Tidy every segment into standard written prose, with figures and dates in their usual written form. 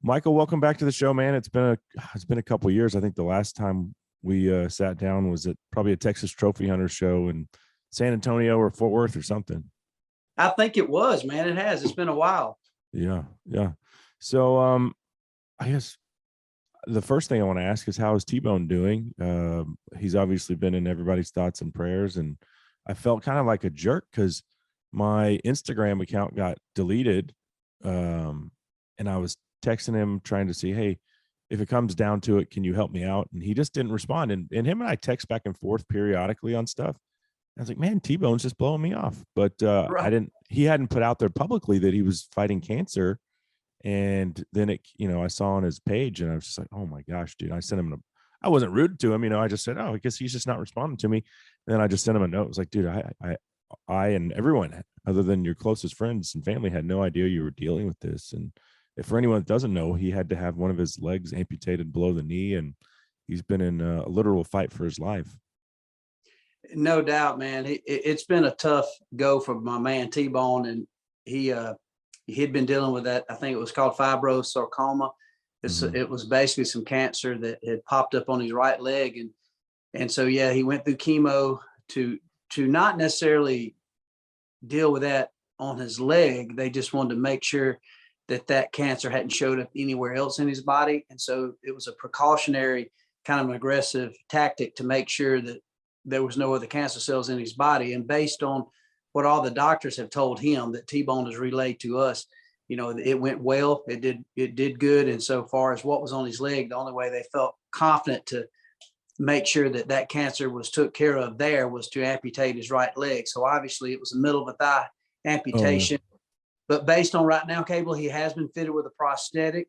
Michael, welcome back to the show, man. It's been a couple years. I think the last time we sat down was at probably a Texas Trophy Hunter show in San Antonio or Fort Worth or something. I think it was, man. It has. It's been a while. Yeah, yeah. So, I guess the first thing I want to ask is how is T-Bone doing? He's obviously been in everybody's thoughts and prayers, and I felt kind of like a jerk because my Instagram account got deleted, and I was texting him trying to see, hey, if it comes down to it, can you help me out? And he just didn't respond. And him and I text back and forth periodically on stuff. I was like, man, T-Bone's just blowing me off. But Right. he hadn't put out there publicly that he was fighting cancer. And then I saw on his page and I was just like, oh my gosh, dude. I sent him I wasn't rude to him. I just said, oh, I guess he's just not responding to me. And then I just sent him a note. It was like, dude, I and everyone other than your closest friends and family had no idea you were dealing with this. And if for anyone that doesn't know, he had to have one of his legs amputated below the knee, and he's been in a literal fight for his life. No doubt, man. It's been a tough go for my man T-Bone, and he'd been dealing with that. I think it was called fibrosarcoma. Mhm. It was basically some cancer that had popped up on his right leg, and so yeah, he went through chemo to not necessarily deal with that on his leg. They just wanted to make sure that cancer hadn't showed up anywhere else in his body, and so it was a precautionary kind of an aggressive tactic to make sure that there was no other cancer cells in his body. And based on what all the doctors have told him that T-Bone has relayed to us, it went well. It did good. And so far as what was on his leg, the only way they felt confident to make sure that cancer was took care of there was to amputate his right leg. So obviously it was a middle of a thigh Oh, amputation. But based on right now, Cable, he has been fitted with a prosthetic.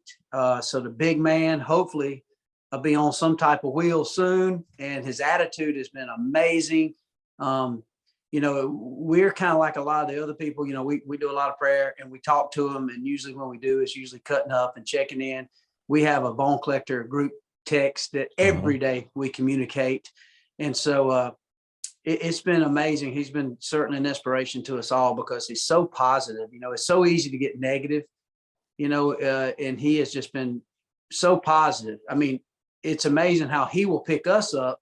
So the big man, hopefully, will be on some type of wheel soon. And his attitude has been amazing. We're kind of like a lot of the other people. We do a lot of prayer and we talk to them. And usually when we do, it's usually cutting up and checking in. We have a bone collector group text that uh-huh. every day we communicate. And so it's been amazing. He's been certainly an inspiration to us all because he's so positive. It's so easy to get negative, and he has just been so positive. I mean, it's amazing how he will pick us up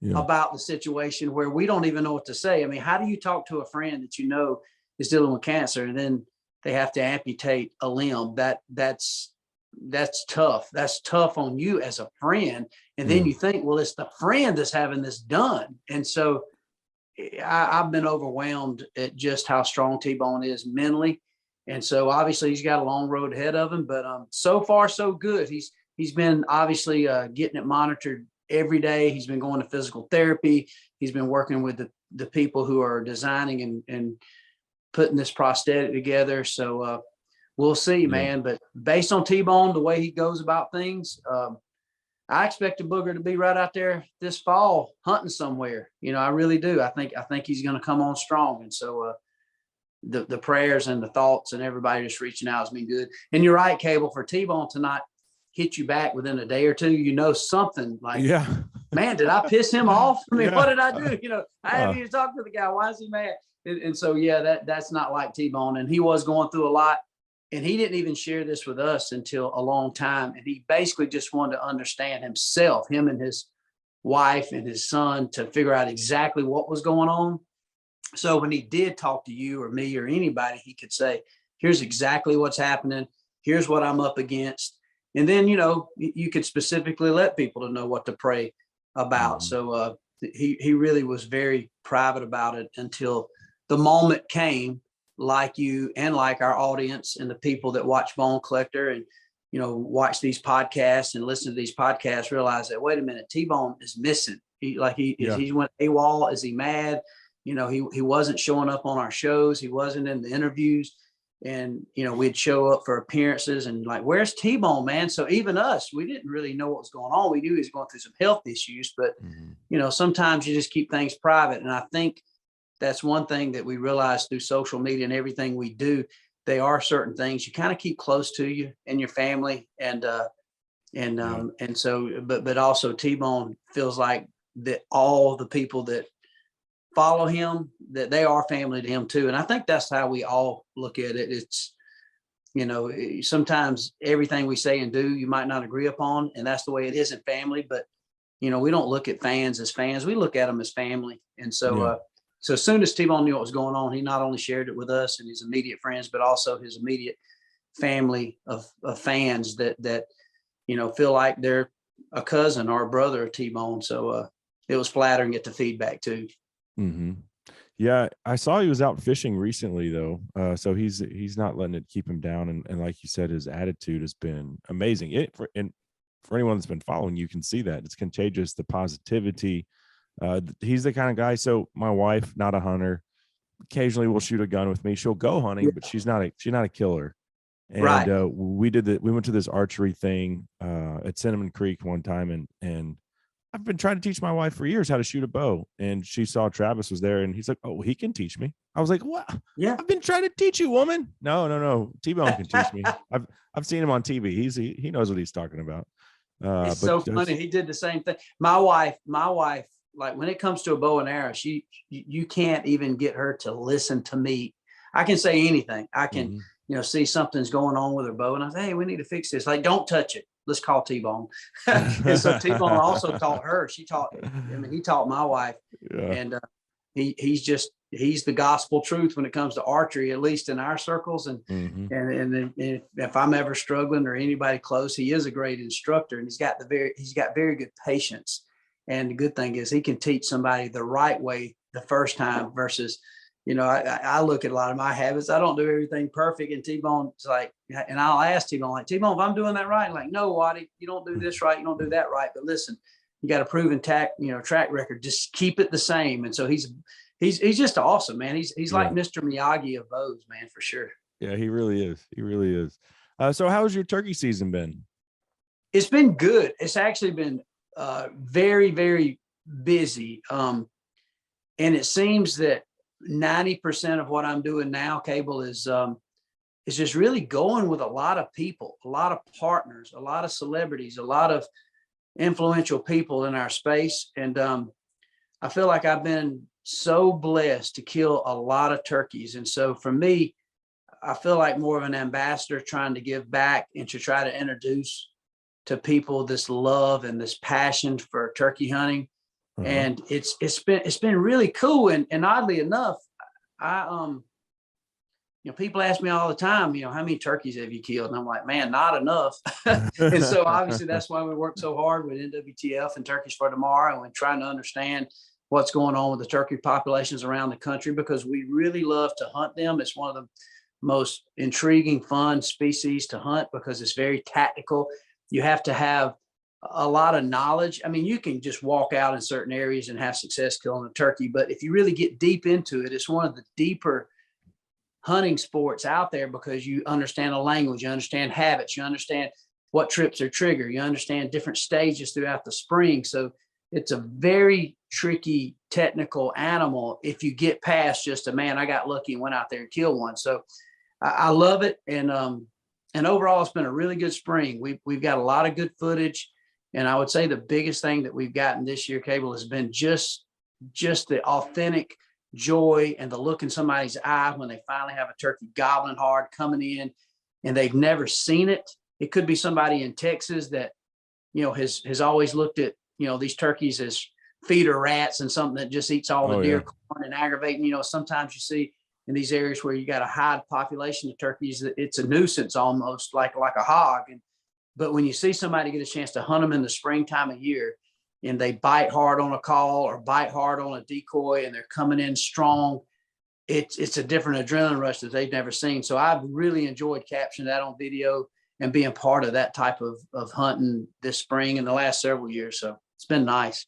Yeah. about the situation where we don't even know what to say. I mean, how do you talk to a friend that is dealing with cancer and then they have to amputate a limb? That's tough. That's tough on you as a friend. And then Yeah. you think, well, it's the friend that's having this done. And so I've been overwhelmed at just how strong T-Bone is mentally. And so obviously he's got a long road ahead of him, but so far so good. He's been obviously getting it monitored every day. He's been going to physical therapy. He's been working with the people who are designing and putting this prosthetic together. So we'll see, Yeah. man. But based on T-Bone, the way he goes about things, I expect a booger to be right out there this fall hunting somewhere. I really do. I think he's going to come on strong. And so the prayers and the thoughts and everybody just reaching out has been good. And you're right, Cable, for T-Bone to not hit you back within a day or two, something like, Yeah. man, did I piss him off? I mean, what Yeah. did I do? I haven't Uh, even talked to the guy. Why is he mad? And so, yeah, that's not like T-Bone. And he was going through a lot. And he didn't even share this with us until a long time. And he basically just wanted to understand himself, him and his wife and his son, to figure out exactly what was going on. So when he did talk to you or me or anybody, he could say, here's exactly what's happening. Here's what I'm up against. And then, you could specifically let people to know what to pray about. mhm. So he really was very private about it until the moment came, like you and like our audience and the people that watch Bone Collector and, watch these podcasts and listen to these podcasts, realize that, wait a minute, T-Bone is missing. Yeah. He went AWOL. Is he mad? He wasn't showing up on our shows. He wasn't in the interviews. And, we'd show up for appearances and like, where's T-Bone, man? So even us, we didn't really know what was going on. We knew he was going through some health issues, but, Mhm. sometimes you just keep things private. And I think that's one thing that we realize through social media and everything we do. There are certain things you kind of keep close to you and your family. Yeah. And so, but also T-Bone feels like that all the people that follow him, that they are family to him too. And I think that's how we all look at it. sometimes everything we say and do, you might not agree upon, and that's the way it is in family. But, we don't look at fans as fans. We look at them as family. And so, so as soon as T-Bone knew what was going on, he not only shared it with us and his immediate friends, but also his immediate family of fans that feel like they're a cousin or a brother of T-Bone. So it was flattering to get the feedback too. Mm-hmm. Yeah, I saw he was out fishing recently though. So he's not letting it keep him down. And like you said, his attitude has been amazing. For anyone that's been following, you can see that it's contagious, the positivity. He's the kind of guy. So my wife, not a hunter, occasionally will shoot a gun with me. She'll go hunting, but she's not a killer. And Right. we went to this archery thing at Cinnamon Creek one time, and I've been trying to teach my wife for years how to shoot a bow, and she saw Travis was there, and he's like, "Oh, he can teach me." I was like, "What? Yeah. I've been trying to teach you, woman." No. T-Bone can teach me. I've seen him on TV. He knows what he's talking about. It's so funny. He did the same thing. My wife, like when it comes to a bow and arrow, you can't even get her to listen to me. I can say anything. I can, see something's going on with her bow, and I say, "Hey, we need to fix this." Like, don't touch it. Let's call T-Bone. And so T-Bone also taught her. He taught my wife, and he's the gospel truth when it comes to archery, at least in our circles. And and if I'm ever struggling or anybody close, he is a great instructor, and he's got very good patience. And the good thing is he can teach somebody the right way the first time versus, I look at a lot of my habits. I don't do everything perfect. And T-Bone's like, and I'll ask T-Bone, like, "T-Bone, if I'm doing that right?" Like, "No, Waddy, you don't do this right. You don't do that right. But listen, you got a proven track record. Just keep it the same." And so he's just awesome, man. He's like Mr. Miyagi of bows, man, for sure. Yeah, he really is. He really is. So how's your turkey season been? It's been good. It's actually been very, very busy. And it seems that 90% of what I'm doing now, Cable, is just really going with a lot of people, a lot of partners, a lot of celebrities, a lot of influential people in our space. And I feel like I've been so blessed to kill a lot of turkeys. And so for me, I feel like more of an ambassador trying to give back and to try to introduce to people this love and this passion for turkey hunting. And it's been really cool. And oddly enough, people ask me all the time, how many turkeys have you killed? And I'm like, man, not enough. And so obviously that's why we work so hard with NWTF and Turkeys for Tomorrow, and we're trying to understand what's going on with the turkey populations around the country, because we really love to hunt them. It's one of the most intriguing, fun species to hunt because it's very tactical. You have to have a lot of knowledge. I mean, you can just walk out in certain areas and have success killing a turkey, but if you really get deep into it, it's one of the deeper hunting sports out there because you understand the language, you understand habits, you understand what trips are trigger, you understand different stages throughout the spring. So it's a very tricky technical animal if you get past just man, I got lucky and went out there and killed one. So I love it. And overall it's been a really good spring. We've got a lot of good footage. And I would say the biggest thing that we've gotten this year, Cable, has been just the authentic joy and the look in somebody's eye when they finally have a turkey gobbling hard coming in and they've never seen it. It could be somebody in Texas that, has always looked at, these turkeys as feeder rats and something that just eats all the deer corn and aggravating. Sometimes you see in these areas where you got a high population of turkeys, it's a nuisance almost like a hog. But when you see somebody get a chance to hunt them in the springtime of year and they bite hard on a call or bite hard on a decoy and they're coming in strong, it's a different adrenaline rush that they've never seen. So I've really enjoyed capturing that on video and being part of that type of hunting this spring in the last several years. So it's been nice.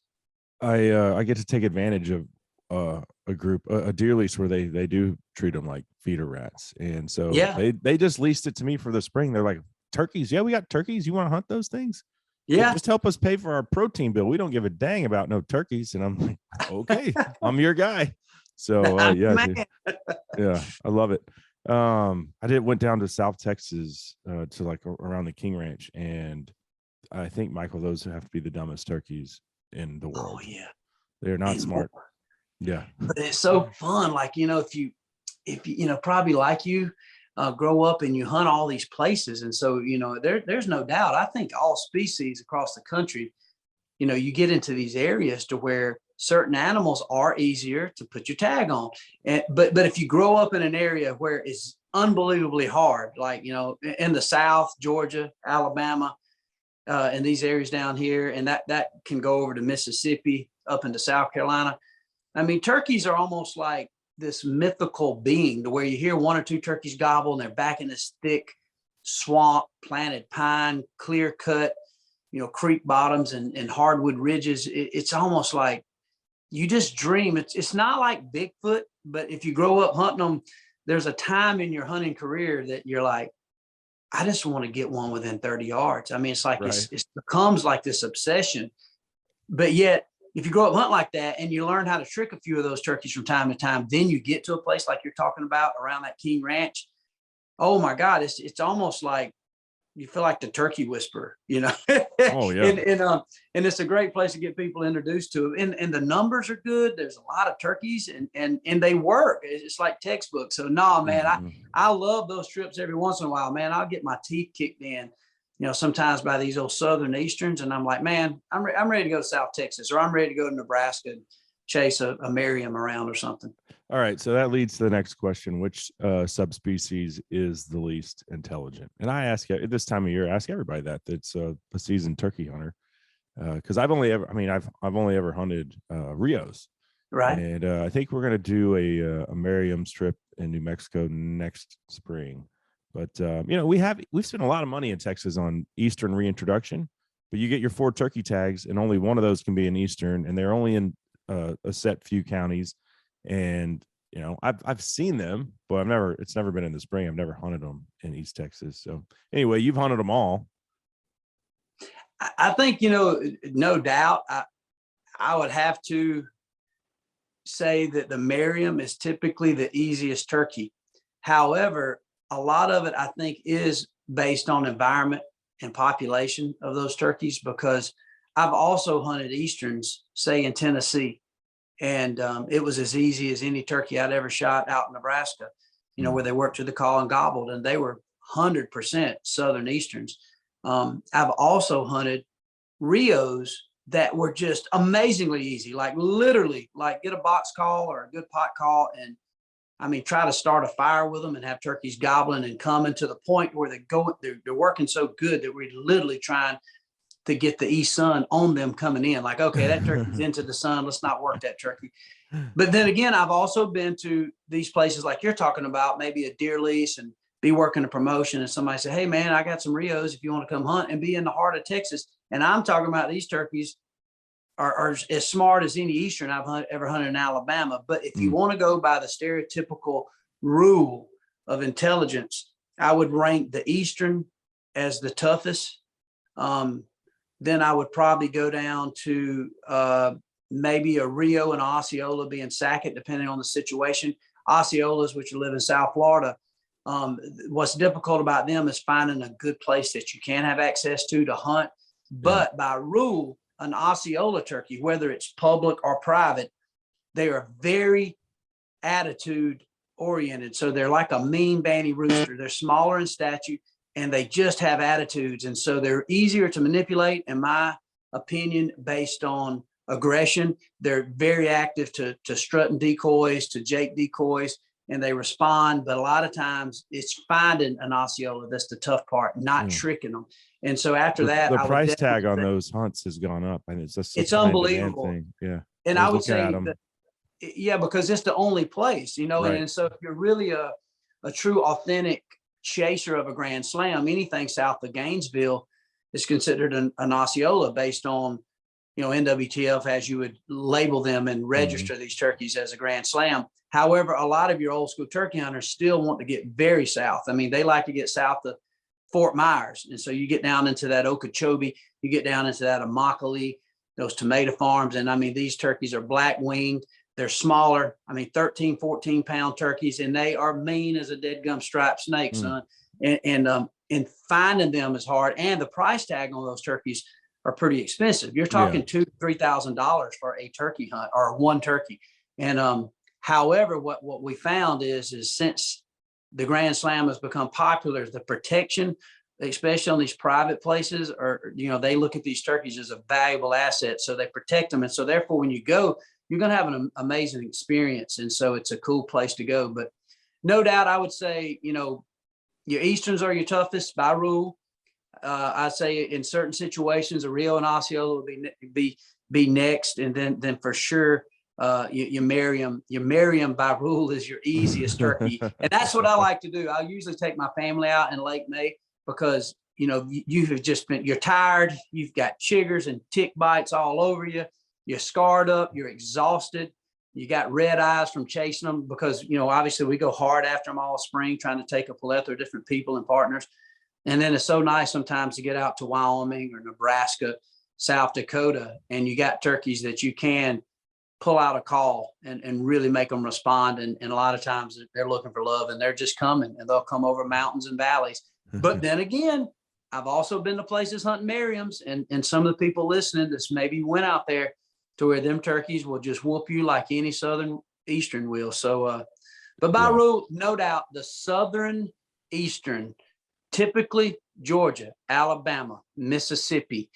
I get to take advantage of a deer lease where they do treat them like feeder rats. And so they just leased it to me for the spring. They're like, "Turkeys, yeah, we got turkeys. You want to hunt those things? Yeah, just help us pay for our protein bill. We don't give a dang about no turkeys." And I'm like, "Okay, I'm your guy." So yeah, I love it. Went down to South Texas to like around the King Ranch, and I think, Michael, those have to be the dumbest turkeys in the world. Oh yeah, they're not smart. Yeah, but it's so fun. Like if you probably like you, grow up and you hunt all these places. And so, there's no doubt, I think all species across the country, you get into these areas to where certain animals are easier to put your tag on. But if you grow up in an area where it's unbelievably hard, like, in the South, Georgia, Alabama, in these areas down here, and that can go over to Mississippi, up into South Carolina. I mean, turkeys are almost like this mythical being, to where you hear one or two turkeys gobble and they're back in this thick swamp, planted pine, clear cut, creek bottoms and hardwood ridges. It's almost like you just dream. It's not like Bigfoot, but if you grow up hunting them, there's a time in your hunting career that you're like, I just want to get one within 30 yards. I mean, it's like, Right. it becomes like this obsession. But yet, if you grow up hunting like that and you learn how to trick a few of those turkeys from time to time, then you get to a place like you're talking about around that King Ranch. Oh my God, it's almost like you feel like the turkey whisperer, Oh yeah. and it's a great place to get people introduced to it. And the numbers are good. There's a lot of turkeys and they work. It's like textbook. So no, man, Mhm. I love those trips every once in a while, man. I'll get my teeth kicked in, sometimes by these old Southern Easterns. And I'm like, man, I'm ready to go to South Texas, or I'm ready to go to Nebraska and chase a Merriam around or something. All right, so that leads to the next question: which subspecies is the least intelligent? And I ask you at this time of year, I ask everybody that's a seasoned turkey hunter, because I've only ever hunted Rios, Right. and I think we're gonna do a Merriam strip in New Mexico next spring. But we've spent a lot of money in Texas on Eastern reintroduction, but you get your 4 turkey tags, and only one of those can be an Eastern, and they're only in a set few counties. And I've seen them, but it's never been in the spring. I've never hunted them in East Texas. So anyway, you've hunted them all. I think, no doubt, I would have to say that the Merriam is typically the easiest turkey. However, a lot of it, I think, is based on environment and population of those turkeys, because I've also hunted Easterns, say in Tennessee, and it was as easy as any turkey I'd ever shot out in Nebraska, where they worked to the call and gobbled, and they were 100% Southern Easterns. I've also hunted Rios that were just amazingly easy, like literally, like get a box call or a good pot call, and I mean, try to start a fire with them and have turkeys gobbling and coming, to the point where they're working so good that we're literally trying to get the east sun on them coming in. Like, okay, that turkey's into the sun, let's not work that turkey. But then again, I've also been to these places like you're talking about, maybe a deer lease, and be working a promotion, and somebody say, hey man, I got some Rios if you want to come hunt, and be in the heart of Texas. And I'm talking about these turkeys are as smart as any Eastern I've ever hunted in Alabama. But if you want to go by the stereotypical rule of intelligence, I would rank the Eastern as the toughest. Then I would probably go down to maybe a Rio and Osceola being second, depending on the situation. Osceolas, which live in South Florida, what's difficult about them is finding a good place that you can have access to hunt. But by rule, an Osceola turkey, whether it's public or private, they are very attitude oriented. So they're like a mean banty rooster. They're smaller in stature, and they just have attitudes. And so they're easier to manipulate, in my opinion, based on aggression. They're very active to strutting decoys, to Jake decoys, and they respond. But a lot of times it's finding an Osceola that's the tough part, not tricking them. And so after that, the price tag on those hunts has gone up, and it's unbelievable thing. Yeah. And I would say that, yeah, because it's the only place, Right. And so if you're really a true authentic chaser of a Grand Slam, anything south of Gainesville is considered an Osceola, based on, NWTF, as you would label them and register these turkeys as a Grand Slam. However, a lot of your old school turkey hunters still want to get very south. I mean, they like to get south of Fort Myers. And so you get down into that Okeechobee, you get down into that Immokalee, those tomato farms. And I mean, these turkeys are black winged. They're smaller. I mean, 13, 14 pound turkeys, and they are mean as a dead gum striped snake, son. And finding them is hard. And the price tag on those turkeys are pretty expensive. You're talking $2,000-$3,000 for a turkey hunt, or one turkey. And however, what we found is since the Grand Slam has become popular. The protection, especially on these private places, or, they look at these turkeys as a valuable asset. So they protect them. And so therefore, when you go, you're going to have an amazing experience. And so it's a cool place to go. But no doubt, I would say, your Easterns are your toughest by rule. I'd say in certain situations, a Rio and Osceola will be next. And then for sure, you marry them. You marry them by rule is your easiest turkey. And that's what I like to do. I usually take my family out in late May because, you've just you're tired. You've got chiggers and tick bites all over you. You're scarred up. You're exhausted. You got red eyes from chasing them because, obviously we go hard after them all spring, trying to take a plethora of different people and partners. And then it's so nice sometimes to get out to Wyoming or Nebraska, South Dakota, and you got turkeys that you can pull out a call and really make them respond. And a lot of times they're looking for love and they're just coming, and they'll come over mountains and valleys. But then again, I've also been to places hunting Merriams, and some of the people listening that's maybe went out there to where them turkeys will just whoop you like any Southern Eastern will. So, but by rule, no doubt, the Southern Eastern, typically Georgia, Alabama, Mississippi,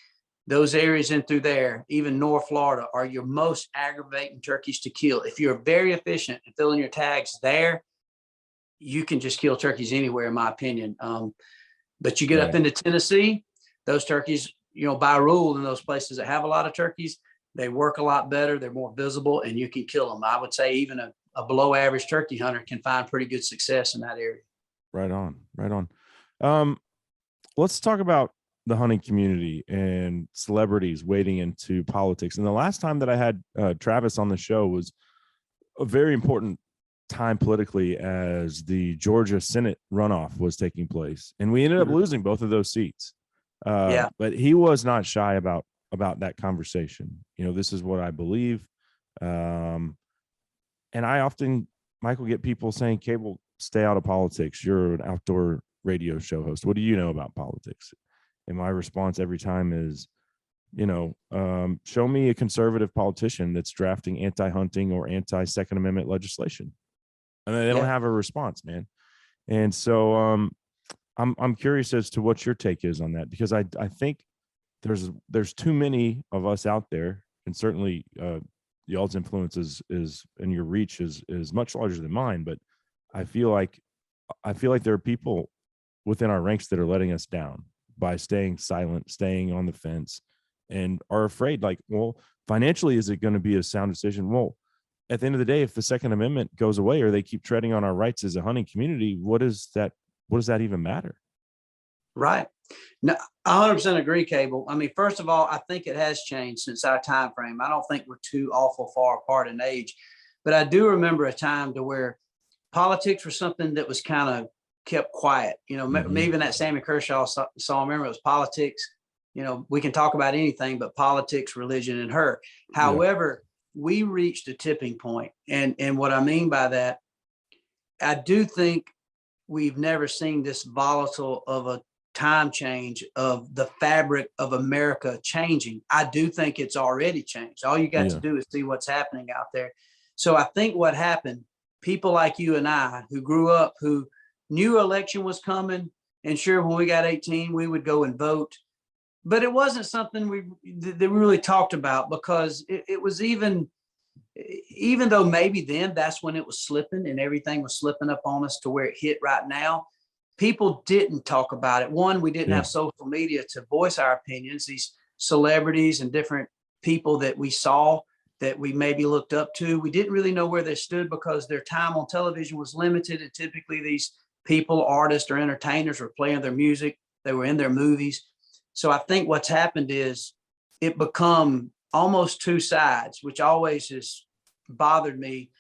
those areas in through there, even North Florida, are your most aggravating turkeys to kill. If you're very efficient and filling your tags there, you can just kill turkeys anywhere, in my opinion. But you get up into Tennessee, those turkeys, by rule, in those places that have a lot of turkeys, they work a lot better. They're more visible, and you can kill them. I would say even a below average turkey hunter can find pretty good success in that area. Right on. Let's talk about the hunting community and celebrities wading into politics. And the last time that I had Travis on the show was a very important time politically, as the Georgia Senate runoff was taking place, and we ended up losing both of those seats. But he was not shy about that conversation. This is what I believe. And I often, Michael, get people saying, Cable, stay out of politics. You're an outdoor radio show host. What do you know about politics? And my response every time is, show me a conservative politician that's drafting anti-hunting or anti-Second Amendment legislation. And they don't have a response, man. And so I'm curious as to what your take is on that, because I think there's too many of us out there, and certainly y'all's influence is and your reach is much larger than mine. But I feel like there are people within our ranks that are letting us down by staying silent, staying on the fence, and are afraid, like, well, financially, is it going to be a sound decision? Well, at the end of the day, if the Second Amendment goes away or they keep treading on our rights as a hunting community, what does that even matter? Right. No, I 100% agree, Cable. I mean, first of all, I think it has changed since our time frame. I don't think we're too awful far apart in age, but I do remember a time to where politics was something that was kind of kept quiet. Maybe that Sammy Kershaw song, remember, it was politics. We can talk about anything, but politics, religion, and her. However, we reached a tipping point. And what I mean by that, I do think we've never seen this volatile of a time change of the fabric of America changing. I do think it's already changed. All you got to do is see what's happening out there. So I think what happened, people like you and I who grew up, who knew election was coming, and sure, when we got 18, we would go and vote. But it wasn't something that we really talked about, because it was even though maybe then that's when it was slipping and everything was slipping up on us to where it hit right now, people didn't talk about it. One, we didn't have social media to voice our opinions. These celebrities and different people that we saw that we maybe looked up to, we didn't really know where they stood because their time on television was limited. And typically these people, artists or entertainers, were playing their music. They were in their movies. So I think what's happened is it become almost two sides, which always has bothered me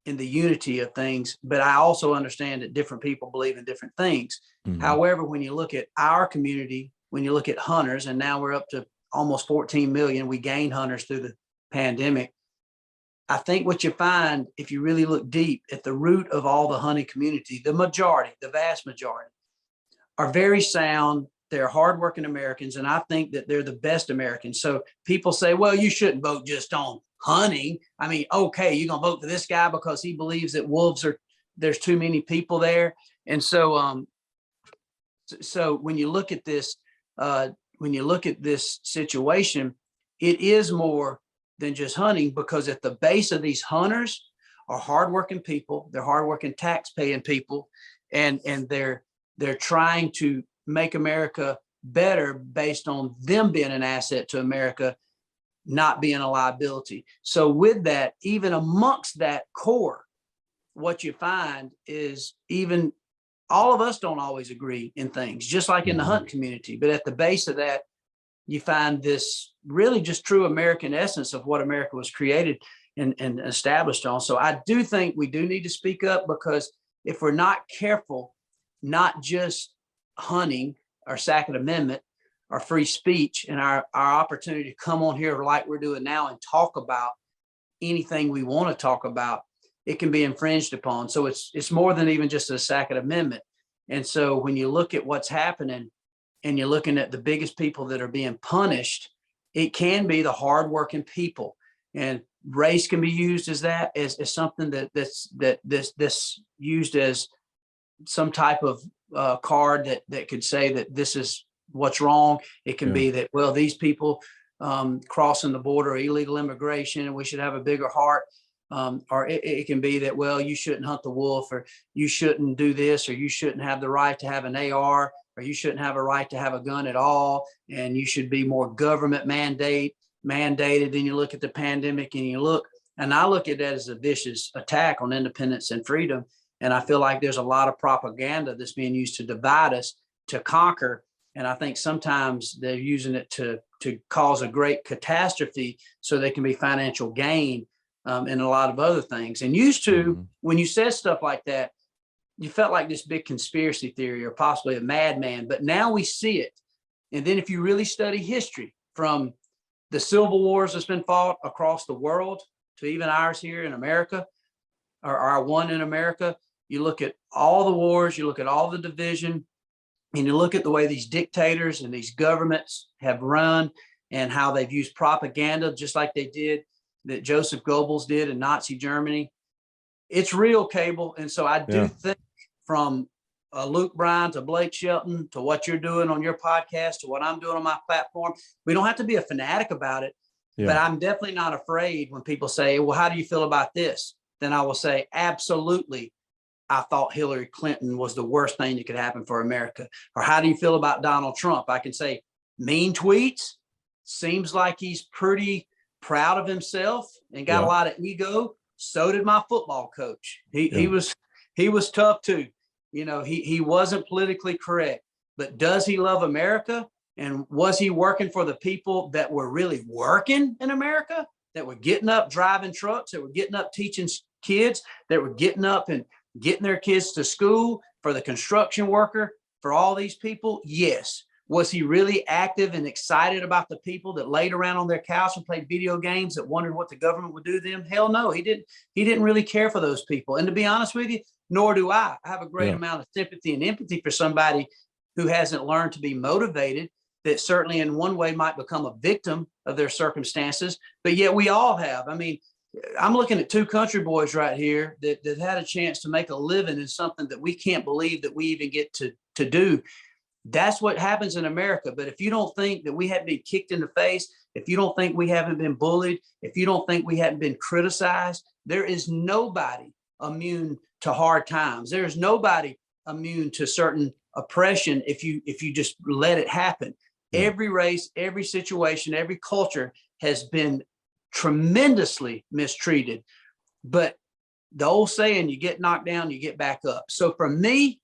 in the unity of things. But I also understand that different people believe in different things. However, when you look at our community, when you look at hunters, and now we're up to almost 14 million, we gained hunters through the pandemic. I think what you find, if you really look deep at the root of all the hunting community, the majority, the vast majority, are very sound. They're hardworking Americans, and I think that they're the best Americans. So people say, well, you shouldn't vote just on hunting. I mean, okay, you're going to vote for this guy because he believes that wolves are there's too many people there. And so, so when you look at this, situation, it is more than just hunting, because at the base of these hunters are hardworking people. They're hardworking, tax-paying people, and they're trying to make America better based on them being an asset to America, not being a liability. So with that, even amongst that core, what you find is even all of us don't always agree in things, just like in the hunt community. But at the base of that, you find this really just true American essence of what America was created and established on. So I do think we do need to speak up, because if we're not careful, not just hunting, our Second Amendment, our free speech, and our opportunity to come on here like we're doing now and talk about anything we want to talk about, it can be infringed upon. So it's more than even just a Second Amendment. And so when you look at what's happening and you're looking at the biggest people that are being punished, it can be the hardworking people. And race can be used as that, as something that's used as some type of card that could say that this is what's wrong. It can be that, well, these people crossing the border, illegal immigration, and we should have a bigger heart. Or it can be that, well, you shouldn't hunt the wolf, or you shouldn't do this, or you shouldn't have the right to have an AR, or you shouldn't have a right to have a gun at all, and you should be more government mandated. Then you look at the pandemic and I look at that as a vicious attack on independence and freedom. And I feel like there's a lot of propaganda that's being used to divide us, to conquer. And I think sometimes they're using it to cause a great catastrophe so they can be financial gain, and a lot of other things. And used to, when you said stuff like that, you felt like this big conspiracy theory or possibly a madman. But now we see it. And then if you really study history, from the civil wars that's been fought across the world to even ours here in America, or our one in America, you look at all the wars, you look at all the division, and you look at the way these dictators and these governments have run, and how they've used propaganda, just like they did, that Joseph Goebbels did in Nazi Germany. It's real, Cable. And so I do think, from Luke Bryan to Blake Shelton to what you're doing on your podcast to what I'm doing on my platform, we don't have to be a fanatic about it. But I'm definitely not afraid when people say, well, how do you feel about this? Then I will say, absolutely. I thought Hillary Clinton was the worst thing that could happen for America. Or how do you feel about Donald Trump? I can say, mean tweets, seems like he's pretty proud of himself and got a lot of ego. So did my football coach. He was tough too. You know, he wasn't politically correct, but does he love America? And was he working for the people that were really working in America, that were getting up, driving trucks, that were getting up, teaching kids, that were getting up and getting their kids to school, for the construction worker, for all these people? Yes. Was he really active and excited about the people that laid around on their couch and played video games, that wondered what the government would do to them? Hell no, he didn't. He didn't really care for those people. And to be honest with you, nor do I. I have a great amount of sympathy and empathy for somebody who hasn't learned to be motivated, that certainly in one way might become a victim of their circumstances, but yet we all have. I mean, I'm looking at two country boys right here that had a chance to make a living in something that we can't believe that we even get to do. That's what happens in America. But if you don't think that we haven't been kicked in the face, if you don't think we haven't been bullied, if you don't think we haven't been criticized, there is nobody immune to hard times. There is nobody immune to certain oppression if you just let it happen. Every race, every situation, every culture has been tremendously mistreated. But the old saying, you get knocked down, you get back up. So for me,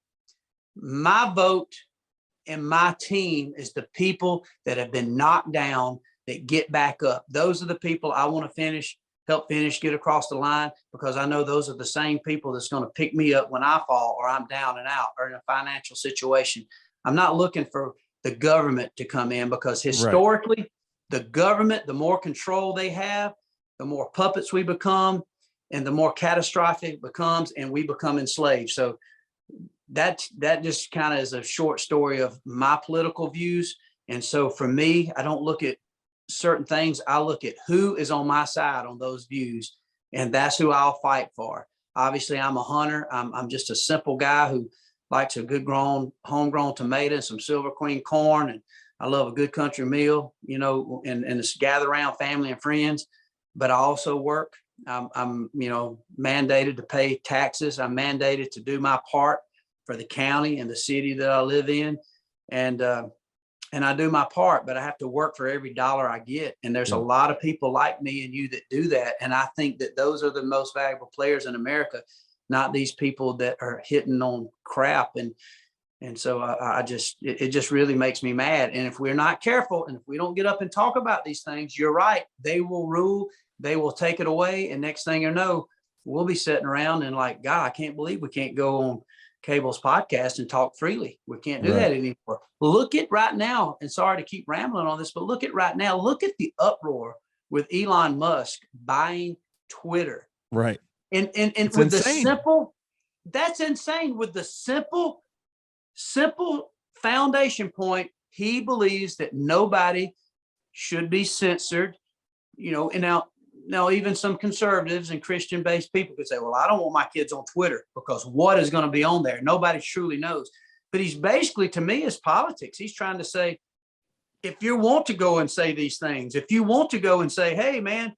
my vote and my team is the people that have been knocked down that get back up. Those are the people I want to help finish, get across the line, because I know those are the same people that's going to pick me up when I fall, or I'm down and out, or in a financial situation. I'm not looking for the government to come in, because historically, the government, the more control they have, the more puppets we become, and the more catastrophic it becomes, and we become enslaved. So that just kind of is a short story of my political views. And so for me, I don't look at certain things. I look at who is on my side on those views, and that's who I'll fight for. Obviously, I'm a hunter. I'm just a simple guy who likes a good homegrown tomato and some Silver Queen corn. And I love a good country meal, and it's gather around family and friends. But I also work. I'm mandated to pay taxes. I'm mandated to do my part for the county and the city that I live in. And I do my part, but I have to work for every dollar I get. And there's a lot of people like me and you that do that. And I think that those are the most valuable players in America, not these people that are hitting on crap. And so it just really makes me mad. And if we're not careful, and if we don't get up and talk about these things, you're right. They will rule, they will take it away. And next thing you know, we'll be sitting around and like, God, I can't believe we can't go on Cable's podcast and talk freely. We can't do that anymore. Look at right now, and sorry to keep rambling on this, but look at right now. Look at the uproar with Elon Musk buying Twitter. Right. And with insane. That's insane. With the simple foundation point, he believes that nobody should be censored, and now even some conservatives and Christian-based people could say, well, I don't want my kids on Twitter because what is going to be on there? Nobody truly knows. But he's basically, to me, it's politics. He's trying to say, if you want to go and say these things, if you want to go and say, hey, man,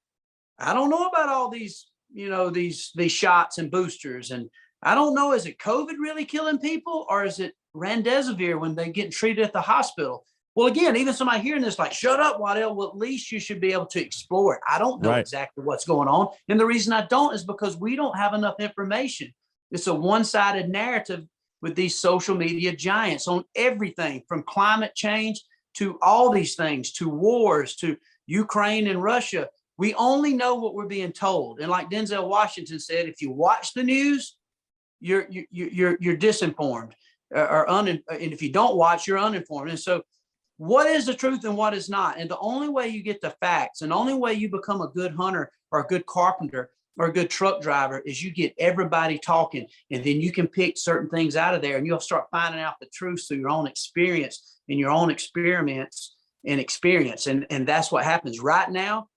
I don't know about all these, these shots and boosters. And I don't know, is it COVID really killing people, or is it remdesivir when they get treated at the hospital? Well, again, even somebody hearing this, like, shut up, Waddell. Well, at least you should be able to explore it. I don't know exactly what's going on. And the reason I don't is because we don't have enough information. It's a one-sided narrative with these social media giants on everything from climate change to all these things, to wars, to Ukraine and Russia. We only know what we're being told. And like Denzel Washington said, if you watch the news, you're disinformed, and if you don't watch, you're uninformed. And so, what is the truth and what is not? And the only way you get the facts, and the only way you become a good hunter or a good carpenter or a good truck driver, is you get everybody talking, and then you can pick certain things out of there, and you'll start finding out the truth through your own experience and your own experiments and experience. And that's what happens right now.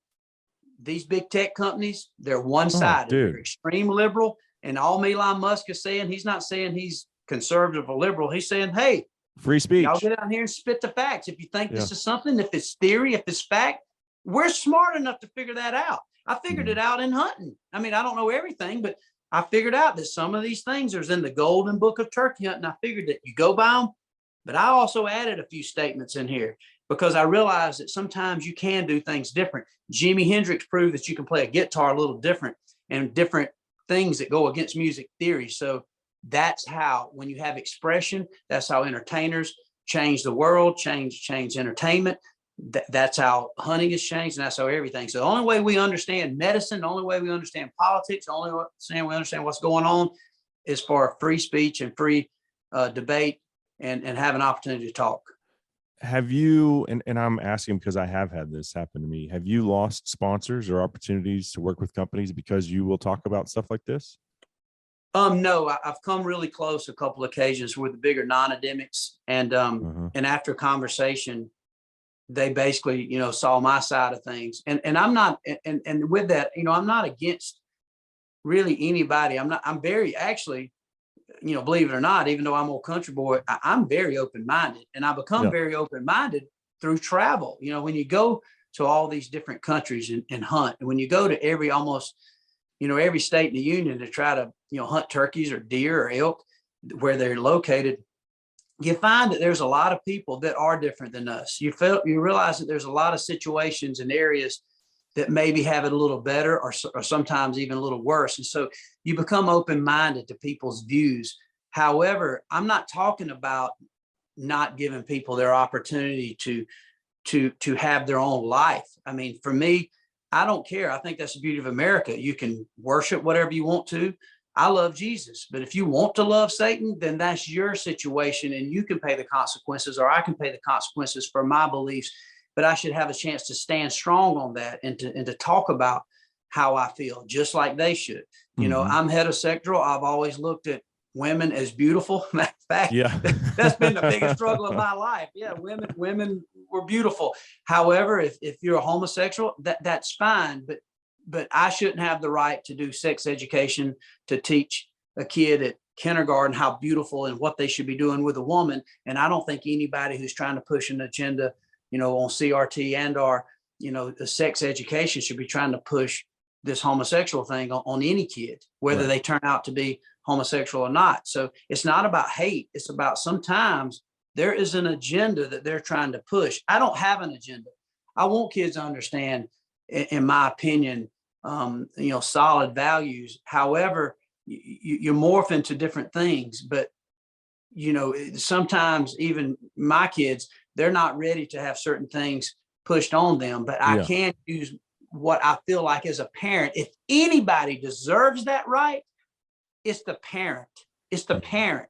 These big tech companies, they're one-sided. They're extreme liberal. And all Elon Musk is saying, he's not saying he's conservative or liberal. He's saying, hey, free speech. Y'all get out here and spit the facts. If you think this is something, if it's theory, if it's fact, we're smart enough to figure that out. I figured it out in hunting. I mean, I don't know everything, but I figured out that some of these things are in the golden book of turkey hunting. I figured that you go by them, but I also added a few statements in here because I realized that sometimes you can do things different. Jimi Hendrix proved that you can play a guitar a little different, and different things that go against music theory. So that's how, when you have expression, that's how entertainers change the world, change entertainment. That's how hunting has changed, and that's how everything. So the only way we understand medicine, the only way we understand politics, the only way we understand what's going on is for free speech and free debate and have an opportunity to talk. Have you, and I'm asking because I have had this happen to me, have you lost sponsors or opportunities to work with companies because you will talk about stuff like this? No, I've come really close a couple of occasions with the bigger non-endemics, and after conversation, they basically, saw my side of things, and I'm not, and with that, I'm not against really anybody. I'm very, actually, believe it or not, even though I'm old country boy, I'm very open-minded, and I become very open-minded through travel. When you go to all these different countries and hunt, and when you go to every state in the union to try to, hunt turkeys or deer or elk where they're located, you find that there's a lot of people that are different than us. You realize that there's a lot of situations and areas that maybe have it a little better or sometimes even a little worse. And so you become open-minded to people's views. However, I'm not talking about not giving people their opportunity to have their own life. I mean, for me, I don't care. I think that's the beauty of America. You can worship whatever you want to. I love Jesus, but if you want to love Satan, then that's your situation, and you can pay the consequences, or I can pay the consequences for my beliefs. But I should have a chance to stand strong on that and to talk about how I feel, just like they should. I'm heterosexual. I've always looked at women as beautiful. Matter of fact, that's been the biggest struggle of my life. Yeah, women were beautiful. However, if you're a homosexual, that's fine. I shouldn't have the right to do sex education, to teach a kid at kindergarten how beautiful and what they should be doing with a woman. And I don't think anybody who's trying to push an agenda, on CRT and or, the sex education should be trying to push this homosexual thing on any kid, whether they turn out to be homosexual or not. So it's not about hate. It's about sometimes there is an agenda that they're trying to push. I don't have an agenda. I want kids to understand, in my opinion, solid values. However, you morph into different things, but sometimes even my kids, they're not ready to have certain things pushed on them, but I can use what I feel like as a parent. If anybody deserves that right, it's the parent. It's the parent.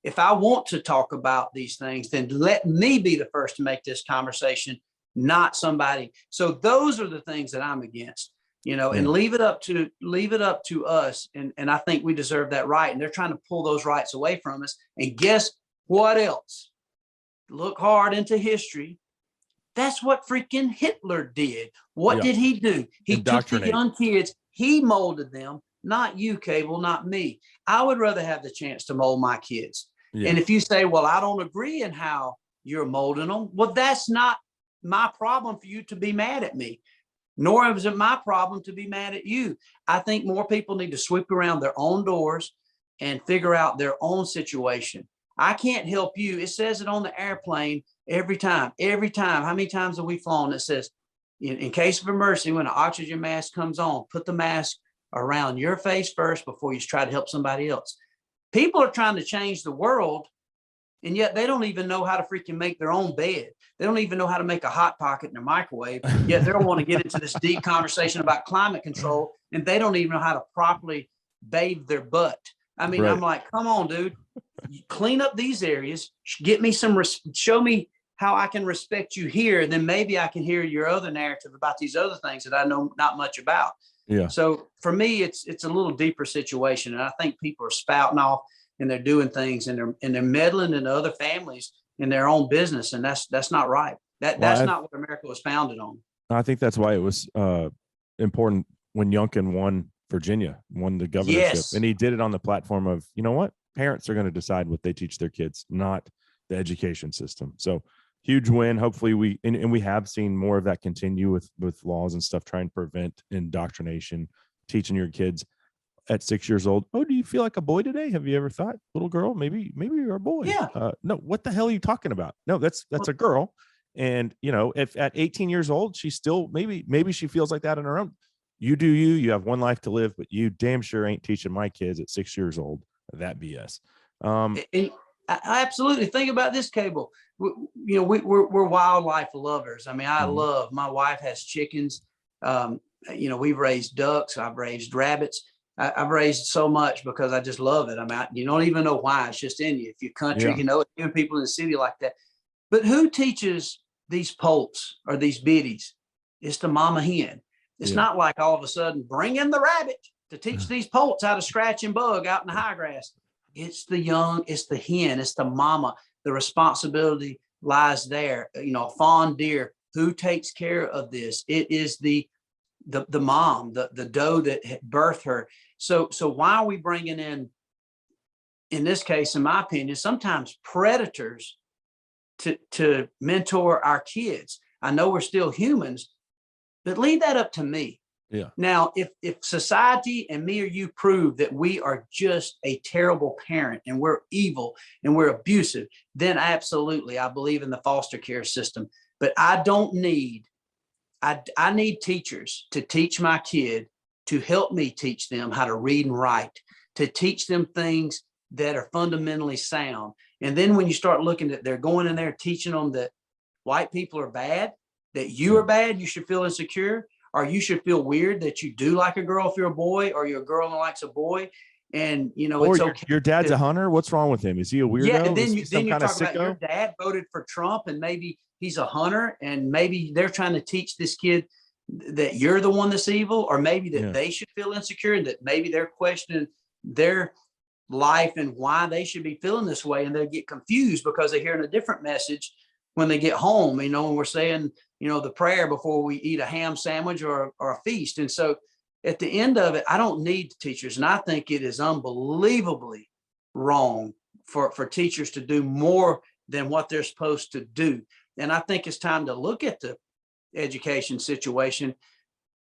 If I want to talk about these things, then let me be the first to make this conversation, not somebody. So those are the things that I'm against, and leave it up to us. And I think we deserve that right. And they're trying to pull those rights away from us. And guess what else? Look hard into history. That's what freaking Hitler did. What did he do? He took the young kids, he molded them, not you, Cable, not me. I would rather have the chance to mold my kids. Yeah. And if you say, well, I don't agree in how you're molding them, well, that's not my problem for you to be mad at me, nor is it my problem to be mad at you. I think more people need to sweep around their own doors and figure out their own situation. I can't help you. It says it on the airplane every time. How many times have we flown? It says, in case of emergency, when an oxygen mask comes on, put the mask around your face first before you try to help somebody else. People are trying to change the world, and yet they don't even know how to freaking make their own bed. They don't even know how to make a hot pocket in a microwave, yet they don't want to get into this deep conversation about climate control, and they don't even know how to properly bathe their butt. I mean, I'm like, come on, dude, clean up these areas, get me show me how I can respect you here. Then maybe I can hear your other narrative about these other things that I know not much about. Yeah. So for me, it's a little deeper situation. And I think people are spouting off and they're doing things and they're meddling into other families in their own business. And that's not right. That's not what America was founded on. I think that's why it was important when Youngkin won the governorship, and he did it on the platform of, you know what, parents are going to decide what they teach their kids, not the education system. So huge win. Hopefully we have seen more of that continue with laws and stuff, trying to prevent indoctrination, teaching your kids at 6 years old. Oh, do you feel like a boy today? Have you ever thought, little girl, maybe you're a boy? Yeah. No, what the hell are you talking about? No, that's a girl. And if at 18 years old, she's still, maybe she feels like that on her own. You do you have one life to live, but you damn sure ain't teaching my kids at 6 years old that BS. I absolutely think about this, Cable. We're wildlife lovers. I mean, my wife has chickens. We've raised ducks. I've raised rabbits. I've raised so much because I just love it. I mean, you don't even know why. It's just in you. If you're country, even people in the city like that. But who teaches these poults or these biddies? It's the mama hen. It's not like all of a sudden bring in the rabbit to teach these poults how to scratch and bug out in the high grass. It's the young, it's the hen, it's the mama. The responsibility lies there. A fawn deer, who takes care of this? It is the mom, the doe that birthed her. So why are we bringing in this case, in my opinion, sometimes predators to mentor our kids? I know we're still humans, but leave that up to me. Yeah. Now, if society and me or you prove that we are just a terrible parent and we're evil and we're abusive, then absolutely, I believe in the foster care system. But I don't need, I need teachers to teach my kid, to help me teach them how to read and write, to teach them things that are fundamentally sound. And then when you start looking at, they're going in there teaching them that white people are bad, that you are bad, you should feel insecure, or you should feel weird that you do like a girl if you're a boy, or you're a girl and likes a boy. And, or it's okay. Your dad's a hunter. What's wrong with him? Is he a weirdo? Yeah, and then you talk about your dad voted for Trump and maybe he's a hunter, and maybe they're trying to teach this kid that you're the one that's evil, or maybe that they should feel insecure, and that maybe they're questioning their life and why they should be feeling this way. And they get confused because they're hearing a different message when they get home, and we're saying the prayer before we eat a ham sandwich or a feast. And so at the end of it, I don't need teachers. And I think it is unbelievably wrong for teachers to do more than what they're supposed to do. And I think it's time to look at the education situation.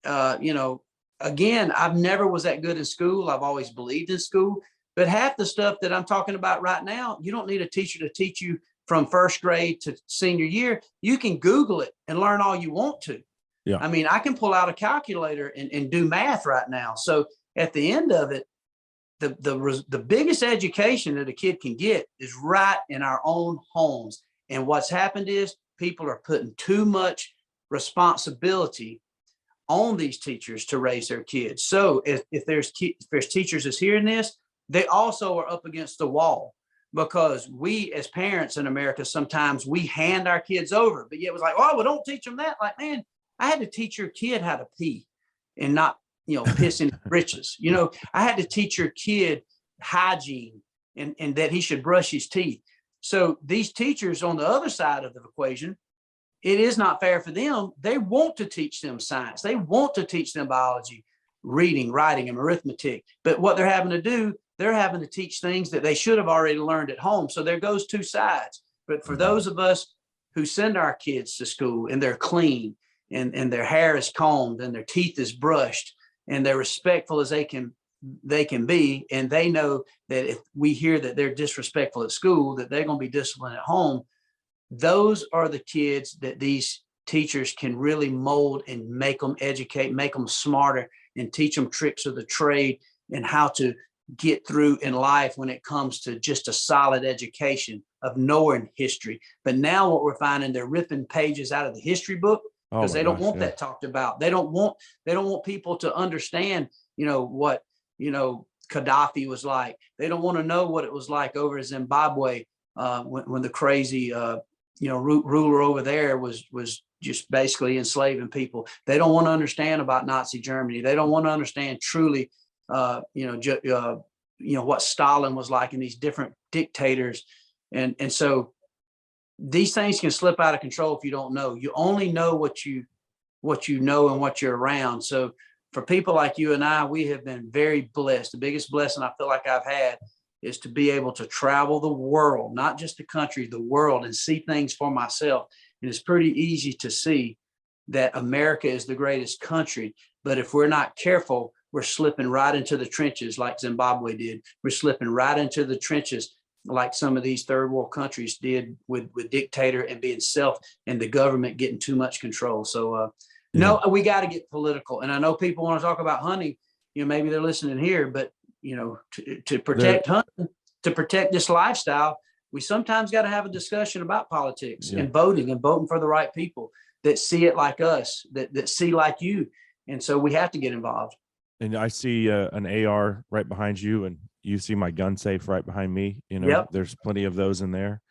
Again, I've never was that good in school. I've always believed in school, but half the stuff that I'm talking about right now, you don't need a teacher to teach you from first grade to senior year. You can Google it and learn all you want to. Yeah. I mean, I can pull out a calculator and do math right now. So at the end of it, the biggest education that a kid can get is right in our own homes. And what's happened is people are putting too much responsibility on these teachers to raise their kids. So if there's teachers that's hearing this, they also are up against the wall, because we as parents in America, sometimes we hand our kids over, but yet it was like, oh, well, don't teach them that. Like, man, I had to teach your kid how to pee and not, piss in britches. I had to teach your kid hygiene and that he should brush his teeth. So these teachers on the other side of the equation, it is not fair for them. They want to teach them science. They want to teach them biology, reading, writing, and arithmetic. But what they're having to do, they're having to teach things that they should have already learned at home. So there goes two sides. But for those of us who send our kids to school and they're clean and their hair is combed and their teeth is brushed and they're respectful as they can be, and they know that if we hear that they're disrespectful at school, that they're going to be disciplined at home, those are the kids that these teachers can really mold and make them educate, make them smarter, and teach them tricks of the trade and how to get through in life when it comes to just a solid education of knowing history. But now what we're finding, they're ripping pages out of the history book because they don't want that talked about. They don't want people to understand, what, Gaddafi was like. They don't want to know what it was like over in Zimbabwe when the crazy, ruler over there was just basically enslaving people. They don't want to understand about Nazi Germany. They don't want to understand truly, what Stalin was like and these different dictators. And so these things can slip out of control if you don't know. You only know what you know and what you're around. So for people like you and I, we have been very blessed. The biggest blessing I feel like I've had is to be able to travel the world, not just the country, the world, and see things for myself. And it's pretty easy to see that America is the greatest country. But if we're not careful, we're slipping right into the trenches like Zimbabwe did. We're slipping right into the trenches like some of these third world countries did with dictator and being self and the government getting too much control. So no, we got to get political. And I know people want to talk about hunting, maybe they're listening here, but to protect hunting, to protect this lifestyle, we sometimes got to have a discussion about politics and voting for the right people that see it like us, that see like you. And so we have to get involved. And I see an AR right behind you, and you see my gun safe right behind me. There's plenty of those in there.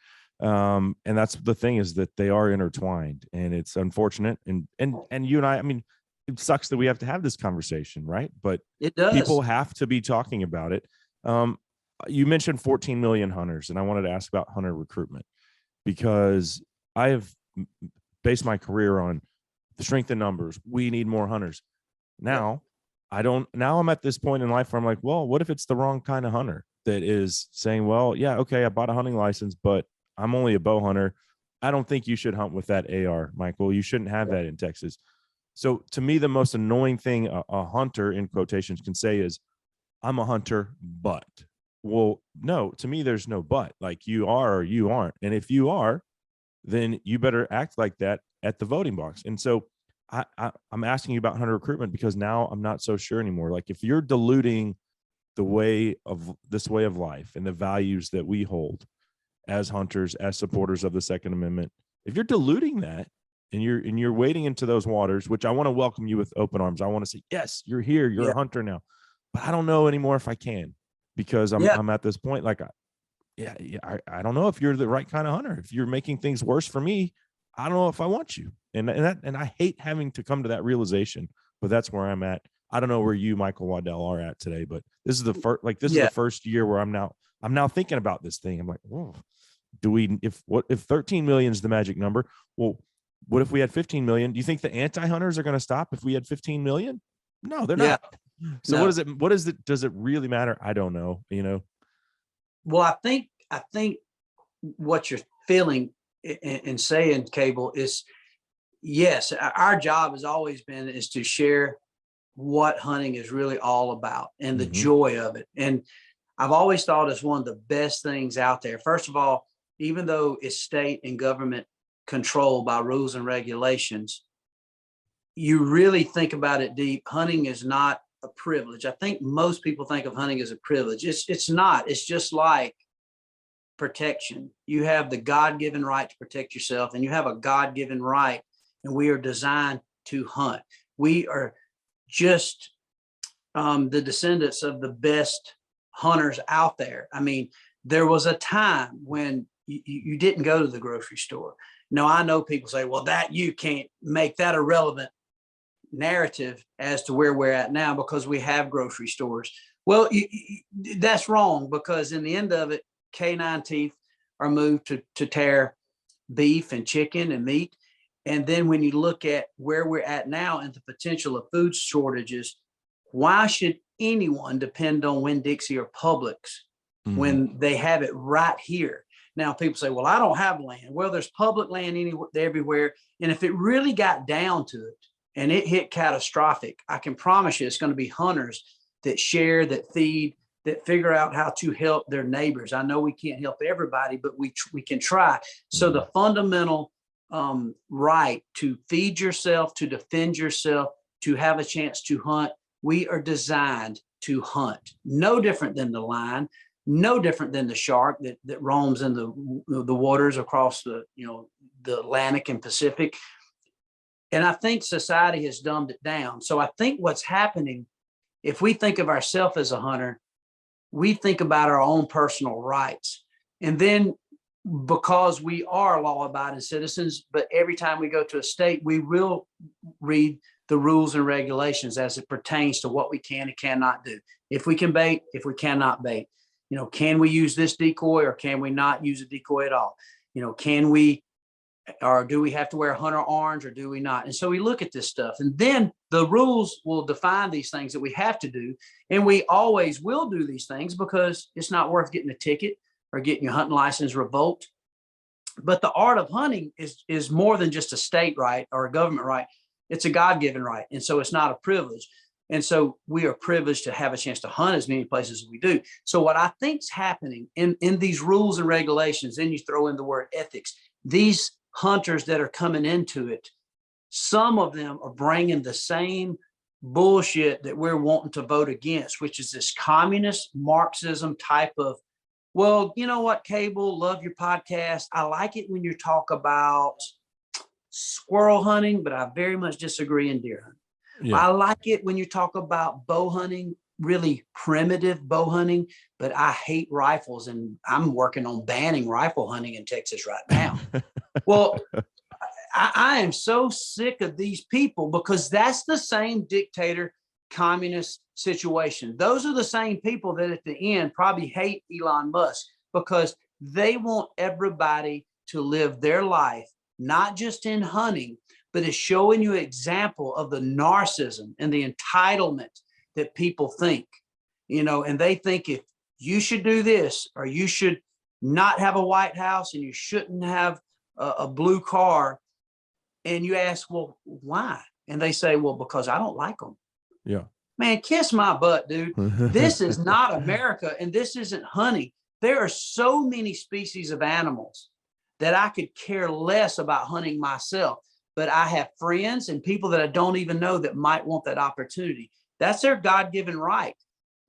And that's the thing, is that they are intertwined, and it's unfortunate. And you and I mean, it sucks that we have to have this conversation, right? But it does. People have to be talking about it. You mentioned 14 million hunters, and I wanted to ask about hunter recruitment, because I have based my career on the strength in numbers. We need more hunters. Now, I'm at this point in life where I'm like, well, what if it's the wrong kind of hunter that is saying, well, yeah, okay, I bought a hunting license, but I'm only a bow hunter. I don't think you should hunt with that AR, Michael. You shouldn't have that in Texas. So to me, the most annoying thing a hunter, in quotations, can say is, I'm a hunter, but. Well, no, to me, there's no but. Like, you are or you aren't. And if you are, then you better act like that at the voting box. And so I'm asking you about hunter recruitment, because now I'm not so sure anymore. Like, if you're diluting the way of life and the values that we hold as hunters, as supporters of the Second Amendment, if you're diluting that and you're wading into those waters, which I want to welcome you with open arms. I want to say, yes, you're here. You're a hunter now, but I don't know anymore if I can, because I'm at this point. Like, I don't know if you're the right kind of hunter. If you're making things worse for me, I don't know if I want you. And I hate having to come to that realization, but that's where I'm at. I don't know where you, Michael Waddell, are at today, but this is the first, is the first year where I'm now thinking about this thing. I'm like, whoa, if 13 million is the magic number? Well, What if we had 15 million? Do you think the anti-hunters are going to stop if we had 15 million? No, they're Yeah. not. So No. what is it? Does it really matter? I don't know. Well, I think what you're feeling and saying, Cable, is yes, our job has always been is to share what hunting is really all about and the joy of it. And I've always thought it's one of the best things out there. First of all, even though it's state and government controlled by rules and regulations, you really think about it deep. Hunting is not a privilege. I think most people think of hunting as a privilege. It's not. It's just like protection. You have the God-given right to protect yourself, and you have a God-given right, and we are designed to hunt. We are just the descendants of the best hunters out there. I mean, there was a time when you didn't go to the grocery store. Now, I know people say, well, that you can't make that a relevant narrative as to where we're at now because we have grocery stores. Well, that's wrong, because in the end of it, canine teeth are moved to tear beef and chicken and meat. And then when you look at where we're at now and the potential of food shortages, why should anyone depend on Winn-Dixie or Publix when they have it right here? Now, people say, well, I don't have land. Well, there's public land everywhere. And if it really got down to it and it hit catastrophic, I can promise you it's going to be hunters that share, that feed, that figure out how to help their neighbors. I know we can't help everybody, but we can try. So the fundamental right to feed yourself, to defend yourself, to have a chance to hunt, we are designed to hunt. No different than the lion, no different than the shark that roams in the waters across the Atlantic and Pacific. And I think society has dumbed it down. So I think what's happening, if we think of ourselves as a hunter, we think about our own personal rights. And then because we are law-abiding citizens, but every time we go to a state, we will read the rules and regulations as it pertains to what we can and cannot do. If we can bait, if we cannot bait. Can we use this decoy or can we not use a decoy at all? Can we, or do we have to wear hunter arms or do we not? And so we look at this stuff, and then the rules will define these things that we have to do. And we always will do these things because it's not worth getting a ticket or getting your hunting license revoked. But the art of hunting is more than just a state right or a government right. It's a God-given right. And so it's not a privilege. And so we are privileged to have a chance to hunt as many places as we do. So what I think's happening in these rules and regulations, then you throw in the word ethics, these hunters that are coming into it, some of them are bringing the same bullshit that we're wanting to vote against, which is this communist Marxism type of, well, you know what, Cable, love your podcast. I like it when you talk about squirrel hunting, but I very much disagree in deer hunting. Yeah. I like it when you talk about bow hunting, really primitive bow hunting, but I hate rifles, and I'm working on banning rifle hunting in Texas right now. Well, I am so sick of these people because that's the same dictator communist situation. Those are the same people that at the end probably hate Elon Musk because they want everybody to live their life, not just in hunting, but is showing you an example of the narcissism and the entitlement that people think, and they think if you should do this, or you should not have a White House, and you shouldn't have a blue car. And you ask, well, why? And they say, well, because I don't like them. Yeah. Man, kiss my butt, dude. This is not America, and this isn't hunting. There are so many species of animals that I could care less about hunting myself. But I have friends and people that I don't even know that might want that opportunity. That's their God-given right.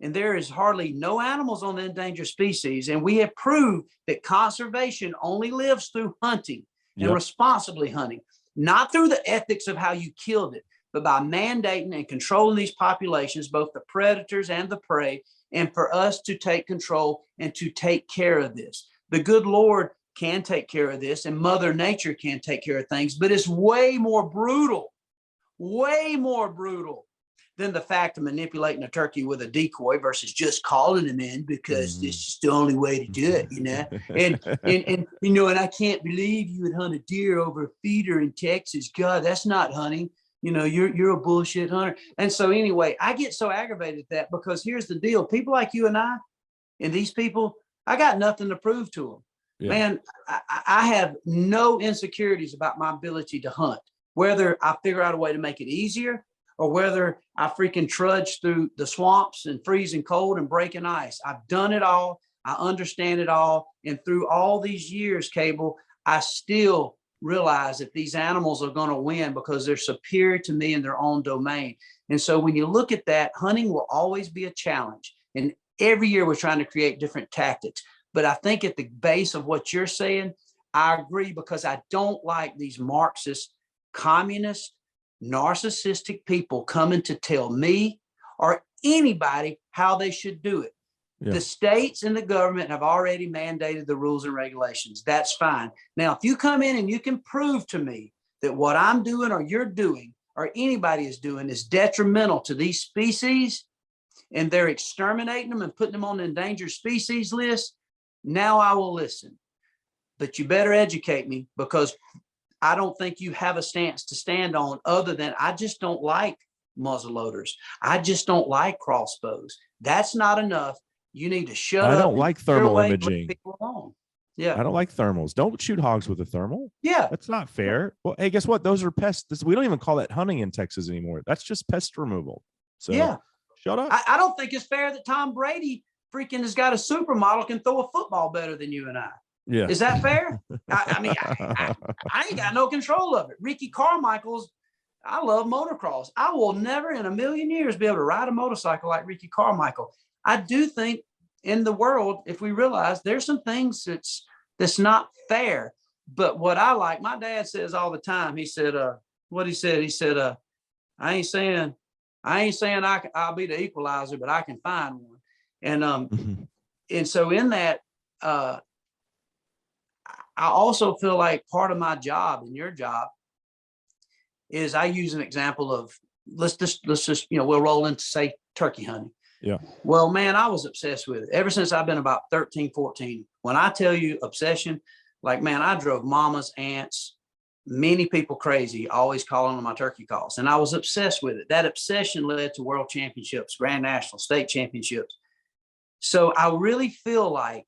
And there is hardly no animals on the endangered species. And we have proved that conservation only lives through hunting and responsibly hunting, not through the ethics of how you killed it, but by mandating and controlling these populations, both the predators and the prey, and for us to take control and to take care of this. The good Lord can take care of this, and Mother Nature can take care of things, but it's way more brutal than the fact of manipulating a turkey with a decoy versus just calling him in because this is the only way to do it, and and I can't believe you would hunt a deer over a feeder in Texas. God, that's not hunting. You're a bullshit hunter. And so anyway, I get so aggravated at that because here's the deal. People like you and these people, I got nothing to prove to them. Yeah. Man, I have no insecurities about my ability to hunt, whether I figure out a way to make it easier or whether I freaking trudge through the swamps and freezing cold and breaking ice. I've done it all. I understand it all. And through all these years, Cable, I still realize that these animals are going to win because they're superior to me in their own domain. And so when you look at that, hunting will always be a challenge. And every year we're trying to create different tactics. But I think at the base of what you're saying, I agree, because I don't like these Marxist, communist, narcissistic people coming to tell me or anybody how they should do it. Yeah. The states and the government have already mandated the rules and regulations. That's fine. Now, if you come in and you can prove to me that what I'm doing or you're doing or anybody is doing is detrimental to these species and they're exterminating them and putting them on the endangered species list, now I will listen. But you better educate me, because I don't think you have a stance to stand on other than I just don't like muzzleloaders. I just don't like crossbows. That's not enough. You need to shut up. I don't like thermal imaging. Yeah. I don't like thermals. Don't shoot hogs with a thermal. Yeah. That's not fair. Well, hey, guess what? Those are pests. We don't even call that hunting in Texas anymore. That's just pest removal. So yeah. Shut up. I don't think it's fair that Tom Brady freaking has got a supermodel can throw a football better than you and I. Yeah. Is that fair? I mean, I ain't got no control of it. Ricky Carmichael's, I love motocross. I will never in a million years be able to ride a motorcycle like Ricky Carmichael. I do think in the world, if we realize there's some things that's not fair, but what I like, my dad says all the time, he said, what he said, I ain't saying I'll be the equalizer, but I can find one. And, and so in that, I also feel like part of my job and your job is I use an example of, let's just, we'll roll into, say, turkey hunting. Yeah. Well, man, I was obsessed with it ever since I've been about 13, 14. When I tell you obsession, like, man, I drove mamas, aunts, many people crazy, always calling on my turkey calls. And I was obsessed with it. That obsession led to world championships, grand national, state championships. So I really feel like,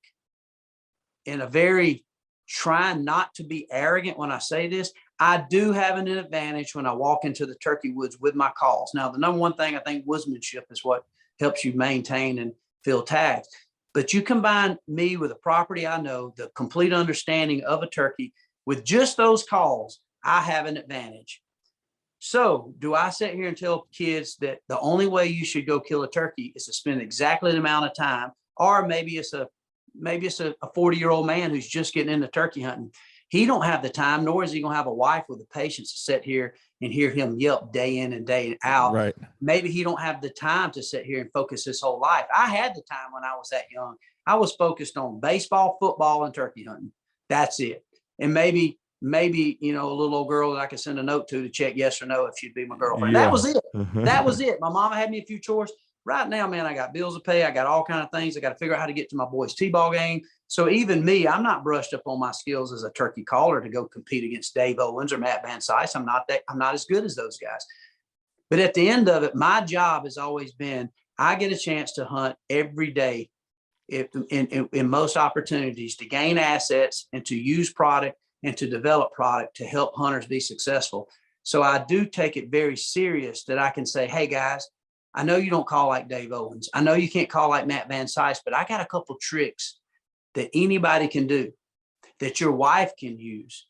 in a very trying not to be arrogant when I say this, I do have an advantage when I walk into the turkey woods with my calls. Now, the number one thing, I think woodsmanship is what helps you maintain and fill tags. But you combine me with a property I know, the complete understanding of a turkey, with just those calls, I have an advantage. So do I sit here and tell kids that the only way you should go kill a turkey is to spend exactly the amount of time, or maybe it's a 40-year-old man who's just getting into turkey hunting. He don't have the time, nor is he going to have a wife with the patience to sit here and hear him yelp day in and day out. Right. Maybe he don't have the time to sit here and focus his whole life. I had the time when I was that young. I was focused on baseball, football, and turkey hunting. That's it. And maybe, a little old girl that I could send a note to check yes or no if she'd be my girlfriend. Yeah. That was it. That was it. My mama had me a few chores. Right now, man, I got bills to pay. I got all kinds of things. I got to figure out how to get to my boys' t-ball game. So even me, I'm not brushed up on my skills as a turkey caller to go compete against Dave Owens or Matt Van Sice. I'm not as good as those guys. But at the end of it, my job has always been, I get a chance to hunt every day in most opportunities to gain assets and to use product and to develop product to help hunters be successful. So I do take it very serious that I can say, hey guys, I know you don't call like Dave Owens. I know you can't call like Matt Van Sice, but I got a couple tricks that anybody can do, that your wife can use.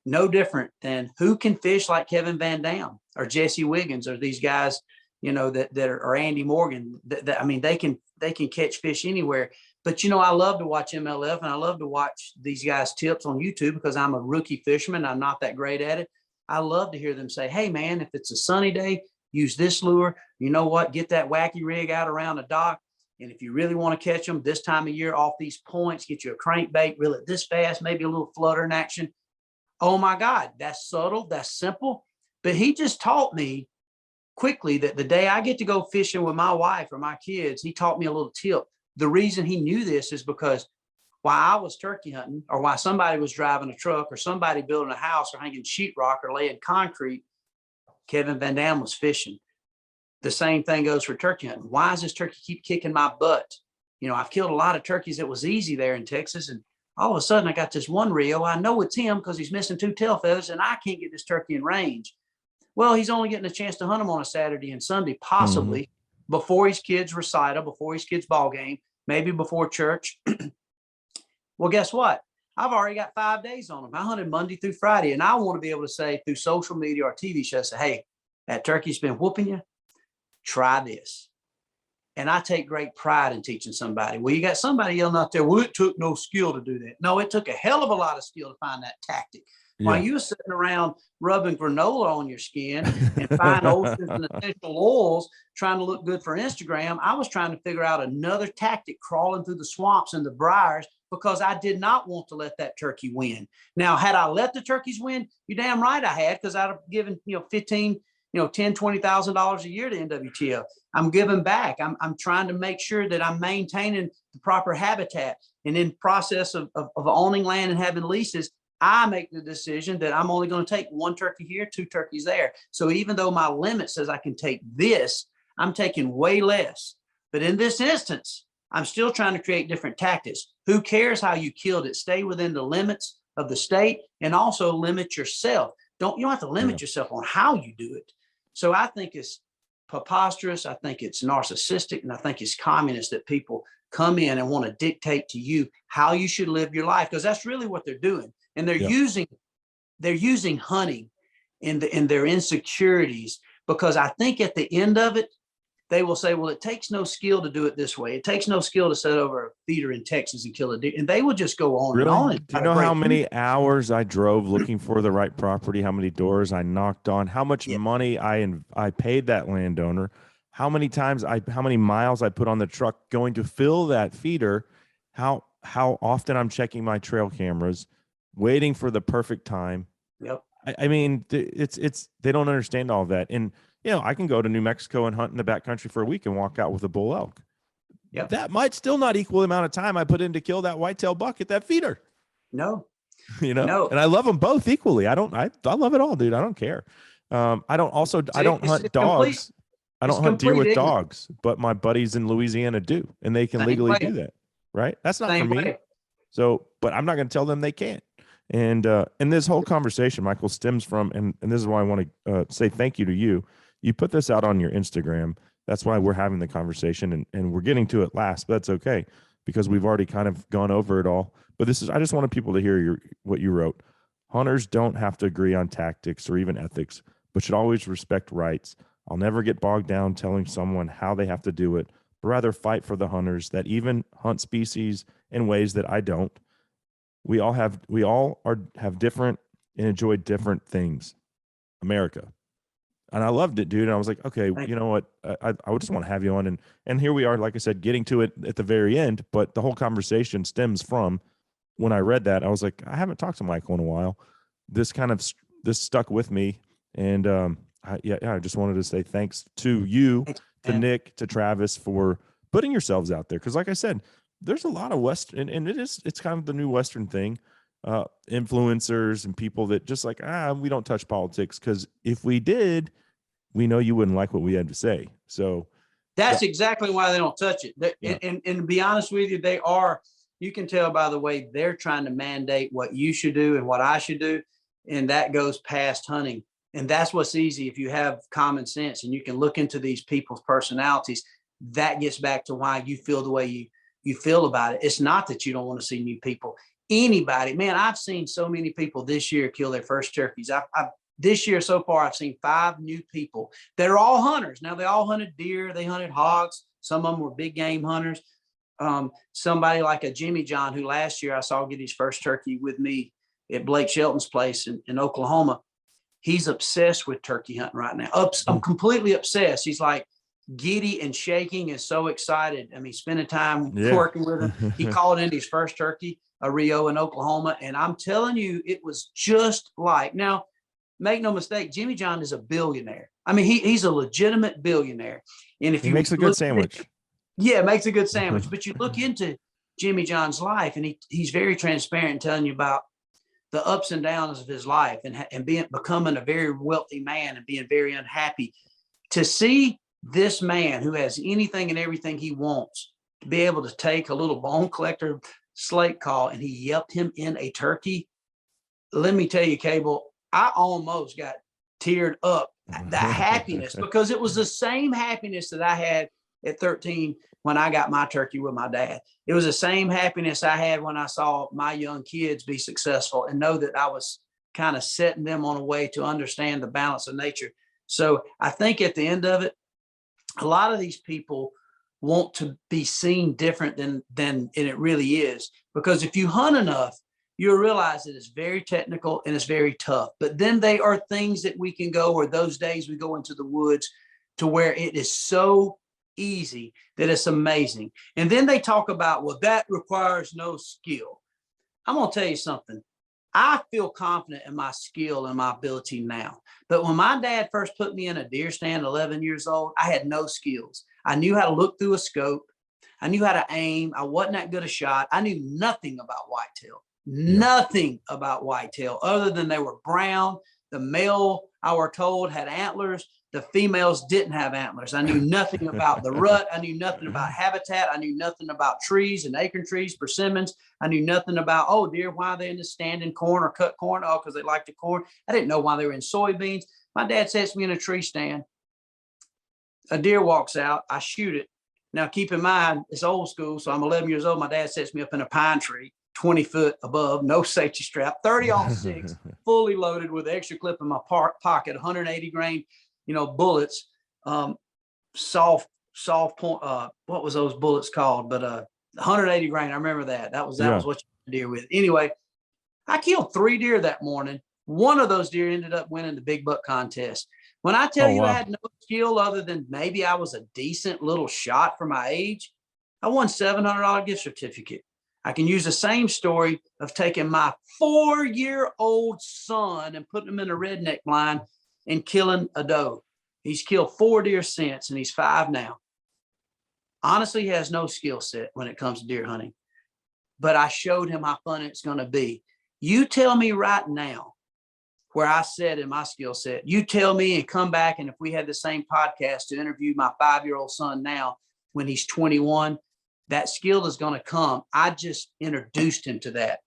No different than who can fish like Kevin Van Dam or Jesse Wiggins or these guys, that are, or Andy Morgan. I mean, they can catch fish anywhere. But, I love to watch MLF and I love to watch these guys' tips on YouTube because I'm a rookie fisherman. I'm not that great at it. I love to hear them say, hey, man, if it's a sunny day, use this lure. You know what? Get that wacky rig out around the dock. And if you really want to catch them this time of year off these points, get you a crankbait, reel it this fast, maybe a little flutter in action. Oh my God, that's subtle, that's simple. But he just taught me quickly that the day I get to go fishing with my wife or my kids, he taught me a little tip. The reason he knew this is because while I was turkey hunting, or while somebody was driving a truck, or somebody building a house, or hanging sheetrock, or laying concrete, Kevin Van Dam was fishing. The same thing goes for turkey hunting. Why does this turkey keep kicking my butt? You know, I've killed a lot of turkeys that was easy there in Texas, and all of a sudden I got this one Rio. I know it's him because he's missing 2 tail feathers, and I can't get this turkey in range. Well, he's only getting a chance to hunt him on a Saturday and Sunday, possibly before his kids' recital, before his kids' ball game, maybe before church. Well, guess what? I've already got 5 days on him. I hunted Monday through Friday, and I want to be able to say through social media or TV shows, say, hey, that turkey's been whooping you. Try this. And I take great pride in teaching somebody. Well, you got somebody yelling out there, well, it took no skill to do that. No, it took a hell of a lot of skill to find that tactic. Yeah. While you were sitting around rubbing granola on your skin and fine oceans and essential oils, trying to look good for Instagram, I was trying to figure out another tactic, crawling through the swamps and the briars, because I did not want to let that turkey win. Now, had I let the turkeys win, you're damn right I had, because I'd have given, 15, $10, $20,000 a year to NWTF. I'm giving back. I'm trying to make sure that I'm maintaining the proper habitat. And in process of owning land and having leases, I make the decision that I'm only going to take 1 turkey here, 2 turkeys there. So even though my limit says I can take this, I'm taking way less. But in this instance, I'm still trying to create different tactics. Who cares how you killed it? Stay within the limits of the state, and also limit yourself. You don't have to limit yourself on how you do it. So I think it's preposterous. I think it's narcissistic, and I think it's communist that people come in and want to dictate to you how you should live your life, because that's really what they're doing. And they're using hunting in their insecurities, because I think at the end of it, they will say, well, it takes no skill to do it this way. It takes no skill to set over a feeder in Texas and kill a deer. And they will just go on and on. Do you know how many hours I drove looking for the right property, how many doors I knocked on, how much money I paid that landowner, how many miles I put on the truck going to fill that feeder, how often I'm checking my trail cameras, waiting for the perfect time. Yep. I mean, it's they don't understand all of that. And I can go to New Mexico and hunt in the backcountry for a week and walk out with a bull elk. Yep. That might still not equal the amount of time I put in to kill that whitetail buck at that feeder. No. No. And I love them both equally. I love it all, dude. I don't care. I don't hunt dogs. I don't hunt deer with dogs, but my buddies in Louisiana do, and they can legally do that. Right. That's not for me. So, but I'm not going to tell them they can't. And this whole conversation, Michael, stems from, and this is why I want to say thank you to you. You put this out on your Instagram. That's why we're having the conversation, and we're getting to it last, but that's okay, because we've already kind of gone over it all. But I just wanted people to hear what you wrote. Hunters don't have to agree on tactics or even ethics, but should always respect rights. I'll never get bogged down telling someone how they have to do it, but rather fight for the hunters that even hunt species in ways that I don't. We all have different and enjoy different things. America. And I loved it, dude. And I was like, okay, you know what? I just want to have you on. And here we are, like I said, getting to it at the very end. But the whole conversation stems from when I read that. I was like, I haven't talked to Michael in a while. This stuck with me. And I just wanted to say thanks to you, to Nick, to Travis for putting yourselves out there. Because like I said, there's a lot of Western, and it's kind of the new Western thing. Influencers and people that just like, we don't touch politics, because if we did, we know you wouldn't like what we had to say. So that's exactly why they don't touch it. And to be honest with you, you can tell by the way they're trying to mandate what you should do and what I should do. And that goes past hunting. And that's what's easy. If you have common sense and you can look into these people's personalities, that gets back to why you feel the way you feel about it. It's not that you don't want to see new people. Anybody, man, I've seen so many people this year kill their first turkeys. This year so far, I've seen 5 new people that are all hunters. Now, they all hunted deer, they hunted hogs. Some of them were big game hunters. Somebody like a Jimmy John, who last year I saw get his first turkey with me at Blake Shelton's place in Oklahoma. He's obsessed with turkey hunting right now. I'm completely obsessed. He's like giddy and shaking and so excited. I mean, spending time working with him. He called in his first turkey, a Rio in Oklahoma. And I'm telling you, it was just like, now make no mistake, Jimmy John is a billionaire. I mean, he's a legitimate billionaire. And if He you makes a good sandwich. yeah, makes a good sandwich. But you look into Jimmy John's life, and he's very transparent, telling you about the ups and downs of his life, and becoming a very wealthy man and being very unhappy. To see this man who has anything and everything he wants to be able to take a little bone collector slate call, and he yelped him in a turkey. Let me tell you, Cable, I almost got teared up. The happiness, because it was the same happiness that I had at 13 when I got my turkey with my dad. It was the same happiness I had when I saw my young kids be successful and know that I was kind of setting them on a way to understand the balance of nature. So I think at the end of it, a lot of these people want to be seen different than it really is. Because if you hunt enough, you'll realize that it's very technical and it's very tough. But then they are things that we can go, or those days we go into the woods to where it is so easy that it's amazing. And then they talk about, well, that requires no skill. I'm going to tell you something. I feel confident in my skill and my ability now. But when my dad first put me in a deer stand, 11 years old, I had no skills. I knew how to look through a scope. I knew how to aim. I wasn't that good a shot. I knew nothing about whitetail. Nothing about whitetail other than they were brown. The male, I were told, had antlers. The females didn't have antlers. I knew nothing about the rut. I knew nothing about habitat. I knew nothing about trees and acorn trees, persimmons. I knew nothing about, oh, deer, why they're in the standing corn or cut corn. Oh, because they like the corn. I didn't know why they were in soybeans. My dad sets me in a tree stand. A deer walks out. I shoot it. Now, keep in mind, it's old school. So I'm 11 years old. My dad sets me up in a pine tree, 20 foot above, no safety strap, 30-06, fully loaded with an extra clip in my pocket, 180 grain, bullets, soft point. What was those bullets called? But 180 grain. I remember that. That was what you deer with. Anyway, I killed 3 deer that morning. One of those deer ended up winning the big buck contest. When I tell you, wow, I had no skill other than maybe I was a decent little shot for my age, I won $700 gift certificate. I can use the same story of taking my 4-year-old son and putting him in a redneck blind and killing a doe. He's killed 4 deer since, and he's 5 now. Honestly, he has no skill set when it comes to deer hunting, but I showed him how fun it's going to be. You tell me right now where I said in my skill set, you tell me and come back, and if we had the same podcast to interview my 5-year-old son now when he's 21, that skill is going to come. I just introduced him to that.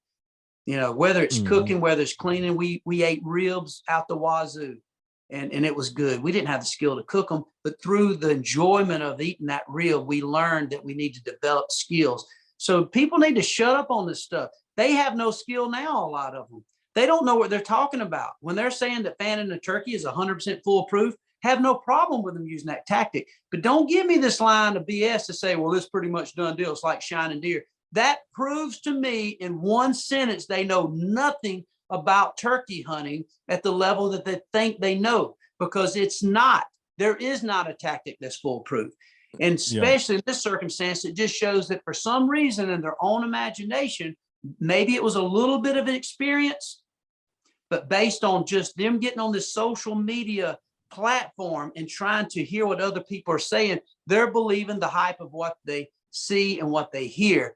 Whether it's cooking, whether it's cleaning, we ate ribs out the wazoo, and it was good. We didn't have the skill to cook them, but through the enjoyment of eating that rib, we learned that we need to develop skills. So people need to shut up on this stuff. They have no skill now, a lot of them. They don't know what they're talking about. When they're saying that fanning a turkey is 100% foolproof, have no problem with them using that tactic. But don't give me this line of BS to say, well, it's pretty much done deal. It's like shining deer. That proves to me in one sentence they know nothing about turkey hunting at the level that they think they know, because it's not. There is not a tactic that's foolproof. And especially in this circumstance, it just shows that for some reason in their own imagination, maybe it was a little bit of an experience, but based on just them getting on this social media platform and trying to hear what other people are saying, they're believing the hype of what they see and what they hear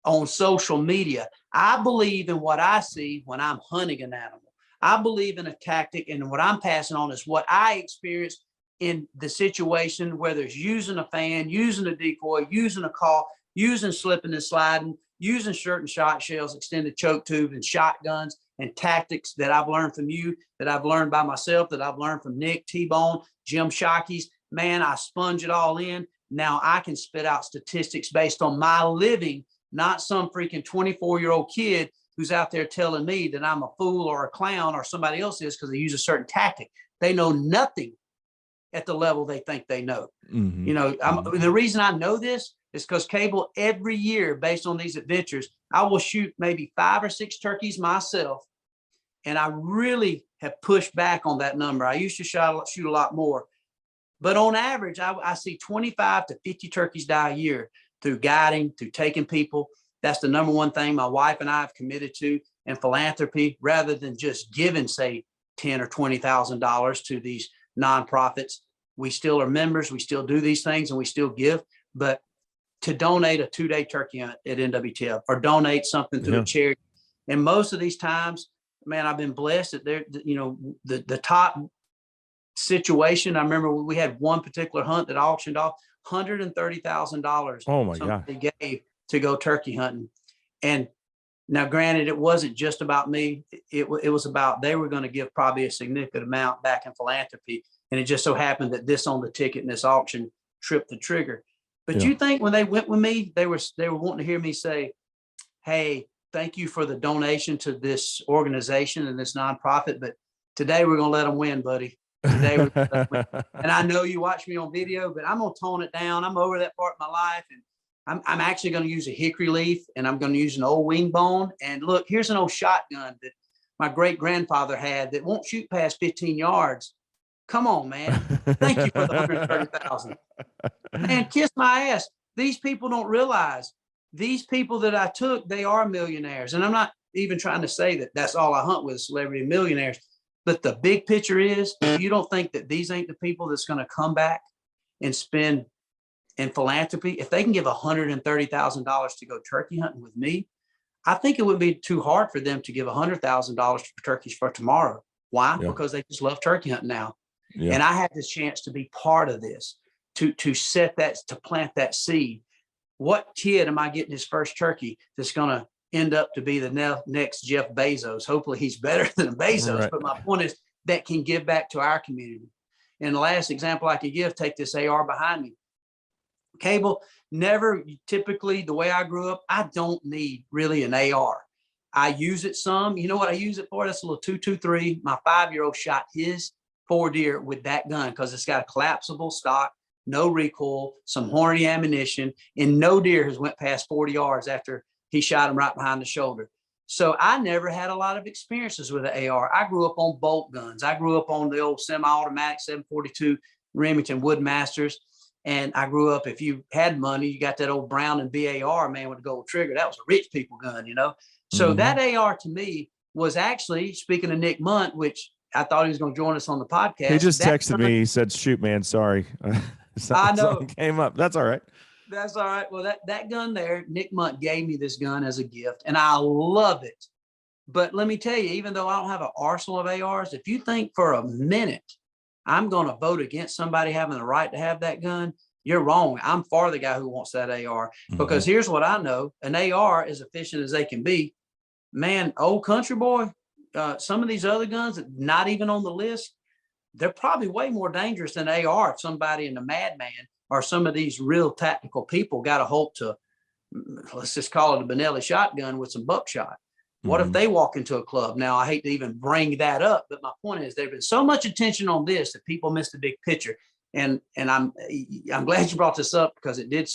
on social media. I believe in what I see when I'm hunting an animal. I believe in a tactic, and what I'm passing on is what I experienced in the situation, whether it's using a fan, using a decoy, using a call, using slipping and sliding, using shirt and shot shells, extended choke tubes, and shotguns, and tactics that I've learned from you, that I've learned by myself, that I've learned from Nick, T-Bone, Jim Shockey's. Man, I sponge it all in. Now I can spit out statistics based on my living, not some freaking 24-year-old kid who's out there telling me that I'm a fool or a clown or somebody else is because they use a certain tactic. They know nothing at the level they think they know. The reason I know this is because Cable, every year, based on these adventures, I will shoot maybe 5 or 6 turkeys myself. And I really have pushed back on that number. I used to shoot a lot more. But on average, I see 25 to 50 turkeys die a year through guiding, through taking people. That's the number one thing my wife and I have committed to, and philanthropy, rather than just giving, say, $10,000 or $20,000 to these nonprofits. We still are members. We still do these things and we still give. But to donate a 2-day turkey hunt at NWTF or donate something to a charity. And most of these times, man, I've been blessed that they're, the top situation. I remember we had one particular hunt that auctioned off $130,000. Oh my God. Somebody gave to go turkey hunting. And now, granted, it wasn't just about me. It was about, they were going to give probably a significant amount back in philanthropy. And it just so happened that this on the ticket in this auction tripped the trigger. But you think when they went with me, they were wanting to hear me say, hey, thank you for the donation to this organization and this nonprofit. But today we're going to let them win, buddy. Today we're going to let them win. And I know you watch me on video, but I'm going to tone it down. I'm over that part of my life. And I'm actually going to use a hickory leaf and I'm going to use an old wing bone. And look, here's an old shotgun that my great grandfather had that won't shoot past 15 yards. Come on, man. Thank you for the 130,000. Man, kiss my ass. These people don't realize these people that I took, they are millionaires. And I'm not even trying to say that that's all I hunt with, celebrity millionaires. But the big picture is, if you don't think that these ain't the people that's going to come back and spend in philanthropy, if they can give $130,000 to go turkey hunting with me, I think it would be too hard for them to give $100,000 for turkeys for tomorrow. Why? Yeah. Because they just love turkey hunting now. Yeah. And I had this chance to be part of this, to set that, to plant that seed. What kid am I getting his first turkey that's going to end up to be the next Jeff Bezos? Hopefully he's better than Bezos. Right. But my point is that can give back to our community. And the last example I could give, take this AR behind me. Cable, never typically, the way I grew up, I don't need really an AR. I use it some. You know what I use it for? That's a little 223. My 5-year-old shot his 4 deer with that gun because it's got a collapsible stock, no recoil, some horny ammunition, and no deer has went past 40 yards after he shot him right behind the shoulder. So I never had a lot of experiences with an AR. I grew up on bolt guns. I grew up on the old semi-automatic 742 Remington Woodmasters. And I grew up, if you had money, you got that old Brown and BAR, man, with a gold trigger. That was a rich people gun, So that AR to me was actually, speaking of Nick Munt, which I thought he was going to join us on the podcast. He just texted me. He said, shoot, man, sorry. I know. Came up. That's all right. That's all right. Well, that gun there, Nick Munt gave me this gun as a gift, and I love it. But let me tell you, even though I don't have an arsenal of ARs, if you think for a minute I'm going to vote against somebody having the right to have that gun, you're wrong. I'm for the guy who wants that AR, because here's what I know. An AR is efficient as they can be. Man, old country boy, some of these other guns that not even on the list, they're probably way more dangerous than AR if somebody in the Madman or some of these real tactical people got a hold to, let's just call it a Benelli shotgun with some buckshot. What if they walk into a club? Now, I hate to even bring that up, but my point is there's been so much attention on this that people miss the big picture. And I'm glad you brought this up, because it did.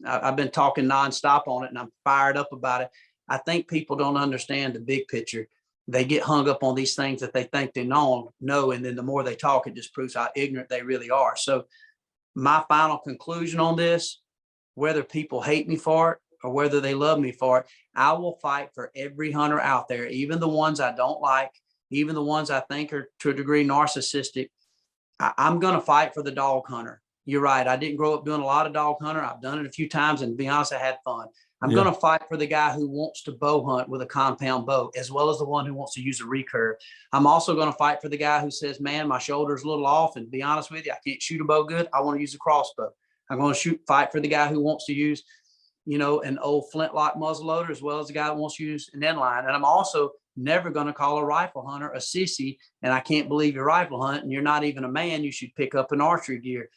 I've been talking nonstop on it and I'm fired up about it. I think people don't understand the big picture. They get hung up on these things that they think they know. And then the more they talk, it just proves how ignorant they really are. So my final conclusion on this, whether people hate me for it or whether they love me for it, I will fight for every hunter out there, even the ones I don't like, even the ones I think are to a degree narcissistic. I'm going to fight for the dog hunter. You're right. I didn't grow up doing a lot of dog hunter. I've done it a few times, and to be honest, I had fun. I'm going to fight for the guy who wants to bow hunt with a compound bow, as well as the one who wants to use a recurve. I'm also going to fight for the guy who says, man, my shoulder's a little off, and to be honest with you, I can't shoot a bow good. I want to use a crossbow. I'm going to fight for the guy who wants to use, an old flintlock muzzleloader, as well as the guy who wants to use an inline. And I'm also never going to call a rifle hunter a sissy, and I can't believe you rifle hunt and you're not even a man. You should pick up an archery gear.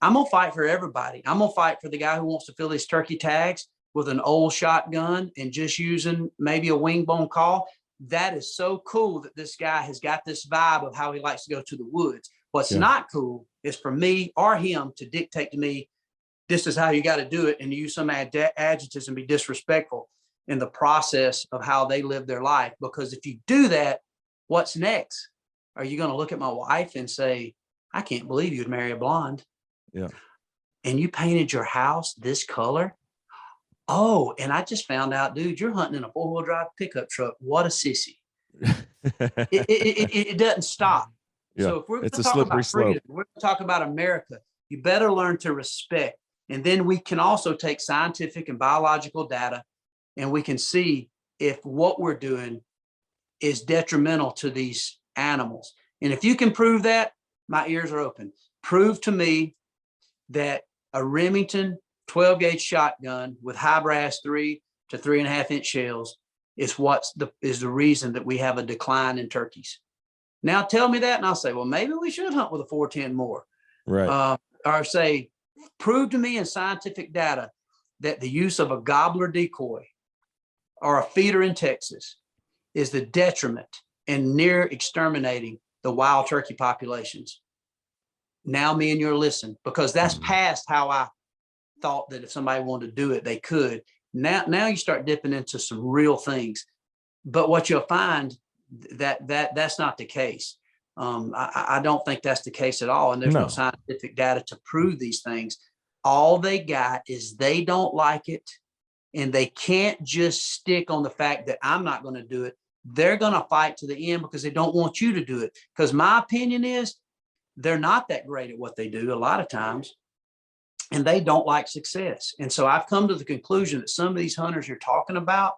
I'm going to fight for everybody. I'm going to fight for the guy who wants to fill his turkey tags with an old shotgun and just using maybe a wing bone call. That is so cool that this guy has got this vibe of how he likes to go to the woods. What's not cool is for me or him to dictate to me, this is how you got to do it, and use some adjectives and be disrespectful in the process of how they live their life. Because if you do that, what's next? Are you going to look at my wife and say, I can't believe you'd marry a blonde? Yeah. And you painted your house this color? Oh, and I just found out, dude, you're hunting in a 4-wheel drive pickup truck. What a sissy. It doesn't stop. Yeah, So if we're going it's to a talk slippery about slope. freedom, we're going to talk about America, you better learn to respect. And then we can also take scientific and biological data, and we can see if what we're doing is detrimental to these animals. And if you can prove that, my ears are open. Prove to me that a Remington 12 gauge shotgun with high brass 3 to 3.5 inch shells is the reason that we have a decline in turkeys. Now tell me that, and I'll say, well, maybe we should hunt with a 410 more. Right. Or say, prove to me in scientific data that the use of a gobbler decoy or a feeder in Texas is the detriment and near exterminating the wild turkey populations. Now me and you're listening, because that's past how I thought that if somebody wanted to do it, they could. Now you start dipping into some real things. But what you'll find that's not the case. I don't think that's the case at all. And there's no scientific data to prove these things. All they got is they don't like it, and they can't just stick on the fact that I'm not going to do it. They're going to fight to the end because they don't want you to do it. Because my opinion is they're not that great at what they do a lot of times, and they don't like success. And so I've come to the conclusion that some of these hunters you're talking about,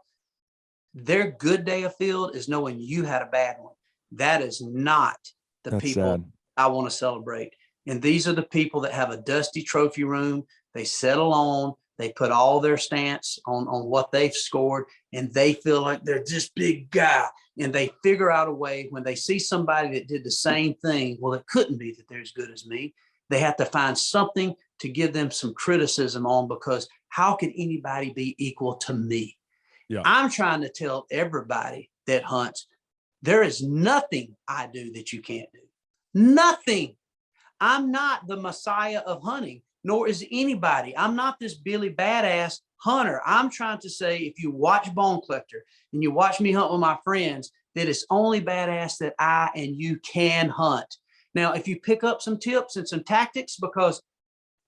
their good day of field is knowing you had a bad one. That is not the people I want to celebrate. And these are the people that have a dusty trophy room. They settle on, they put all their stance on what they've scored, and they feel like they're this big guy. And they figure out a way when they see somebody that did the same thing. Well, it couldn't be that they're as good as me. They have to find something to give them some criticism on, because how can anybody be equal to me? Yeah. I'm trying to tell everybody that hunts, there is nothing I do that you can't do. Nothing. I'm not the messiah of hunting, nor is anybody. I'm not this Billy Badass hunter. I'm trying to say, if you watch Bone Collector and you watch me hunt with my friends, that it's only badass that I and you can hunt. Now, if you pick up some tips and some tactics, because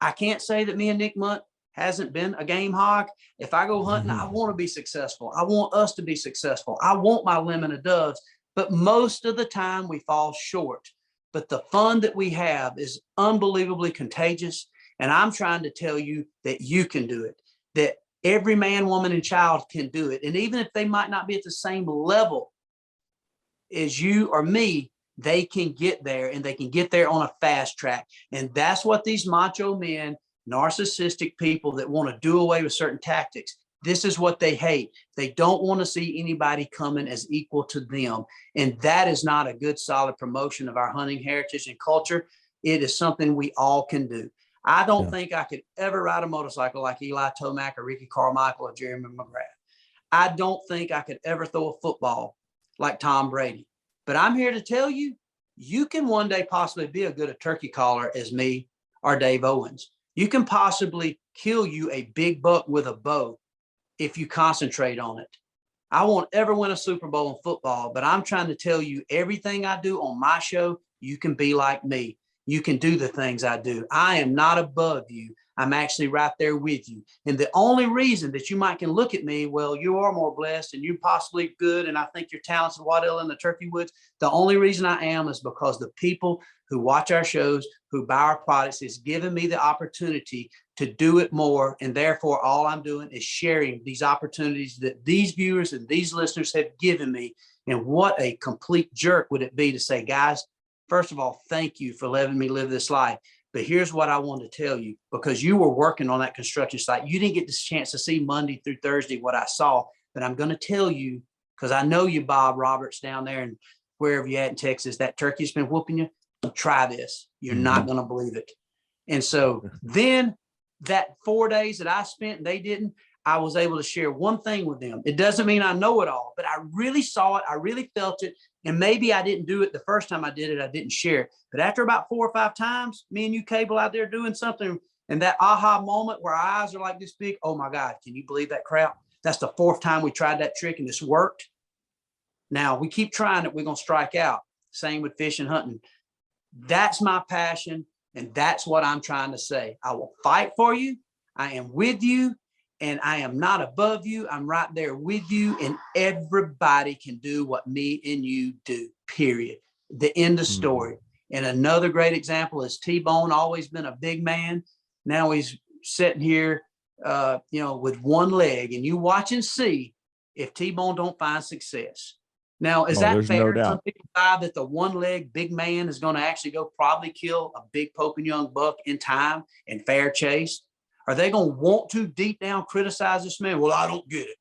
I can't say that me and Nick Munt hasn't been a game hog. If I go hunting, I want to be successful. I want us to be successful. I want my lemon of doves, but most of the time we fall short. But the fun that we have is unbelievably contagious. And I'm trying to tell you that you can do it, that every man, woman, and child can do it. And even if they might not be at the same level as you or me, they can get there, and they can get there on a fast track. And that's what these macho men, narcissistic people that want to do away with certain tactics, this is what they hate. They don't want to see anybody coming as equal to them. And that is not a good, solid promotion of our hunting heritage and culture. It is something we all can do. I don't think I could ever ride a motorcycle like Eli Tomac or Ricky Carmichael or Jeremy McGrath. I don't think I could ever throw a football like Tom Brady. But I'm here to tell you, you can one day possibly be as good a turkey caller as me or Dave Owens. You can possibly kill you a big buck with a bow if you concentrate on it. I won't ever win a Super Bowl in football, but I'm trying to tell you, everything I do on my show, you can be like me. You can do the things I do. I am not above you. I'm actually right there with you. And the only reason that you might can look at me, well, you are more blessed and you're possibly good, and I think you're talented, Waddell, in the turkey woods. The only reason I am is because the people who watch our shows, who buy our products, is giving me the opportunity to do it more. And therefore, all I'm doing is sharing these opportunities that these viewers and these listeners have given me. And what a complete jerk would it be to say, guys, first of all, thank you for letting me live this life. But here's what I want to tell you, because you were working on that construction site. You didn't get this chance to see Monday through Thursday what I saw, but I'm going to tell you, because I know you, Bob Roberts, down there and wherever you're at in Texas, that turkey's been whooping you. Try this. You're not going to believe it. And so then that 4 days that I spent and they didn't, I was able to share one thing with them. It doesn't mean I know it all, but I really saw it. I really felt it. And maybe I didn't do it the first time I did it. I didn't share it. But after about 4 or 5 times, me and you, Cable, out there doing something, and that aha moment where our eyes are like this big, oh my God, can you believe that crap? That's the 4th time we tried that trick and it's worked. Now we keep trying it. We're going to strike out. Same with fishing, hunting. That's my passion. And that's what I'm trying to say. I will fight for you. I am with you. and I am not above you. I'm right there with you, and everybody can do what me and you do, period. The end of story. And another great example is T-Bone, always been a big man. Now he's sitting here, with one leg, and you watch and see if T-Bone don't find success. Now, is that there's fair? no doubt. Some people buy that the one leg big man is going to actually go probably kill a big poking young buck in time and fair chase. Are they going to want to deep down criticize this man? Well, I don't get it.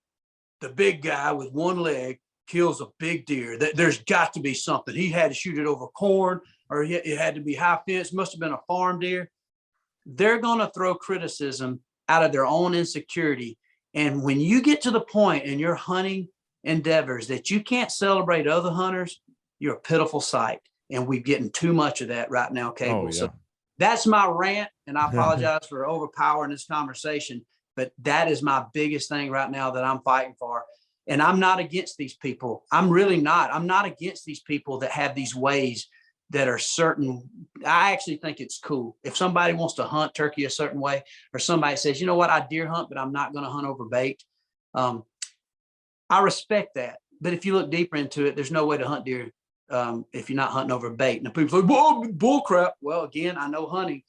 The big guy with one leg kills a big deer. There's got to be something. He had to shoot it over corn, or it had to be high fence. Must have been a farm deer. They're going to throw criticism out of their own insecurity. And when you get to the point in your hunting endeavors that you can't celebrate other hunters, you're a pitiful sight. And we're getting too much of that right now, Cable. Oh, yeah. So that's my rant, and I apologize for overpowering this conversation, but that is my biggest thing right now that I'm fighting for. And I'm not against these people. I'm really not. I'm not against these people that have these ways that are certain. I actually think it's cool. If somebody wants to hunt turkey a certain way, or somebody says, you know what, I deer hunt, but I'm not going to hunt over bait. I respect that. But if you look deeper into it, there's no way to hunt deer if you're not hunting over bait. Now people say, whoa, bull crap. Well, again, I know hunting.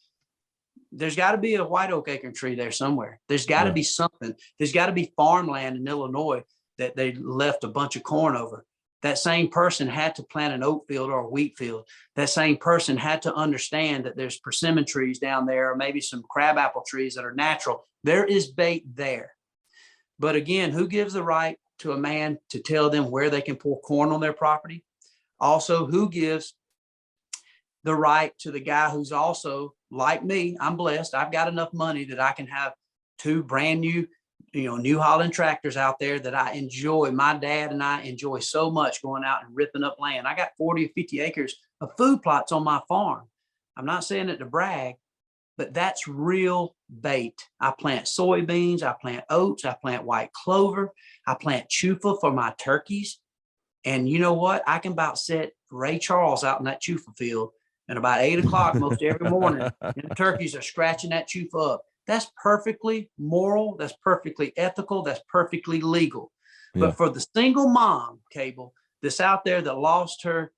There's got to be a white oak acorn tree there somewhere. There's got to be something. There's got to be farmland in Illinois that they left a bunch of corn over. That same person had to plant an oat field or a wheat field. That same person had to understand that there's persimmon trees down there, or maybe some crabapple trees that are natural. There is bait there. But again, who gives the right to a man to tell them where they can pull corn on their property? Also, who gives the right to the guy who's also like me? I'm blessed. I've got enough money that I can have 2 brand new, New Holland tractors out there that I enjoy. My dad and I enjoy so much going out and ripping up land. I got 40 or 50 acres of food plots on my farm. I'm not saying it to brag, but that's real bait. I plant soybeans, I plant oats, I plant white clover, I plant chufa for my turkeys. And you know what? I can about set Ray Charles out in that chufa field, and about 8 o'clock most every morning, and the turkeys are scratching that chufa up. That's perfectly moral. That's perfectly ethical. That's perfectly legal. Yeah. But for the single mom, Cable, that's out there that lost her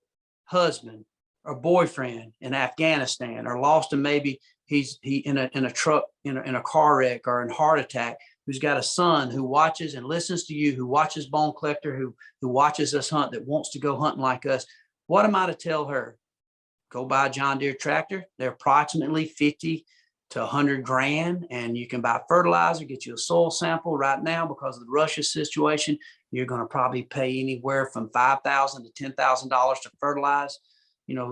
husband or boyfriend in Afghanistan, or lost him, maybe he in a truck, in a car wreck or in heart attack, who's got a son who watches and listens to you, who watches Bone Collector, who watches us hunt, that wants to go hunting like us. What am I to tell her? Go buy a John Deere tractor. They're approximately 50 to 100 grand, and you can buy fertilizer, get you a soil sample. Right now, because of the Russia situation, you're going to probably pay anywhere from $5,000 to $10,000 to fertilize,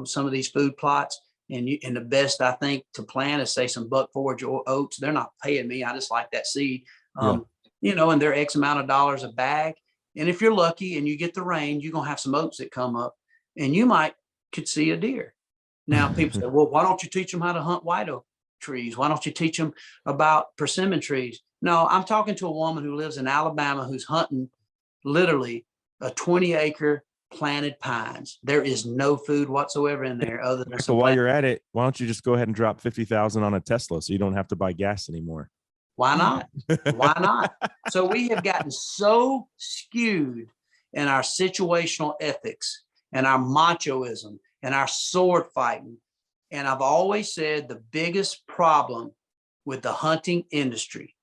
some of these food plots. And the best, I think, to plant is, say, some buck forage or oats. They're not paying me. I just like that seed. And they're X amount of dollars a bag. And if you're lucky and you get the rain, you're going to have some oats that come up, and you could see a deer. Now, people say, well, why don't you teach them how to hunt white oak trees? Why don't you teach them about persimmon trees? No, I'm talking to a woman who lives in Alabama who's hunting literally a 20-acre planted pines. There is no food whatsoever in there other than so while you're at it, why don't you just go ahead and drop 50,000 on a Tesla so you don't have to buy gas anymore? Why not? Why not? So we have gotten so skewed in our situational ethics and our machoism and our sword fighting. And I've always said the biggest problem with the hunting industry,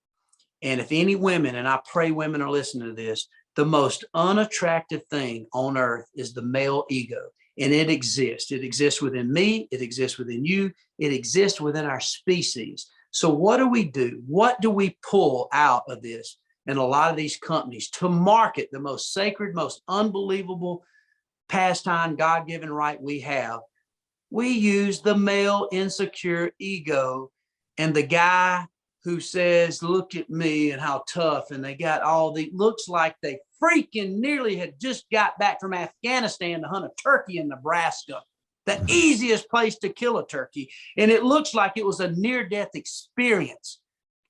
and if any women, and I pray women are listening to this, the most unattractive thing on earth is the male ego. And it exists. It exists within me. It exists within you. It exists within our species. So what do we do? What do we pull out of this in a lot of these companies to market the most sacred, most unbelievable pastime, God-given right we have? We use the male insecure ego and the guy who says, look at me and how tough. And they got looks like they freaking nearly had just got back from Afghanistan to hunt a turkey in Nebraska, the easiest place to kill a turkey. And it looks like it was a near-death experience.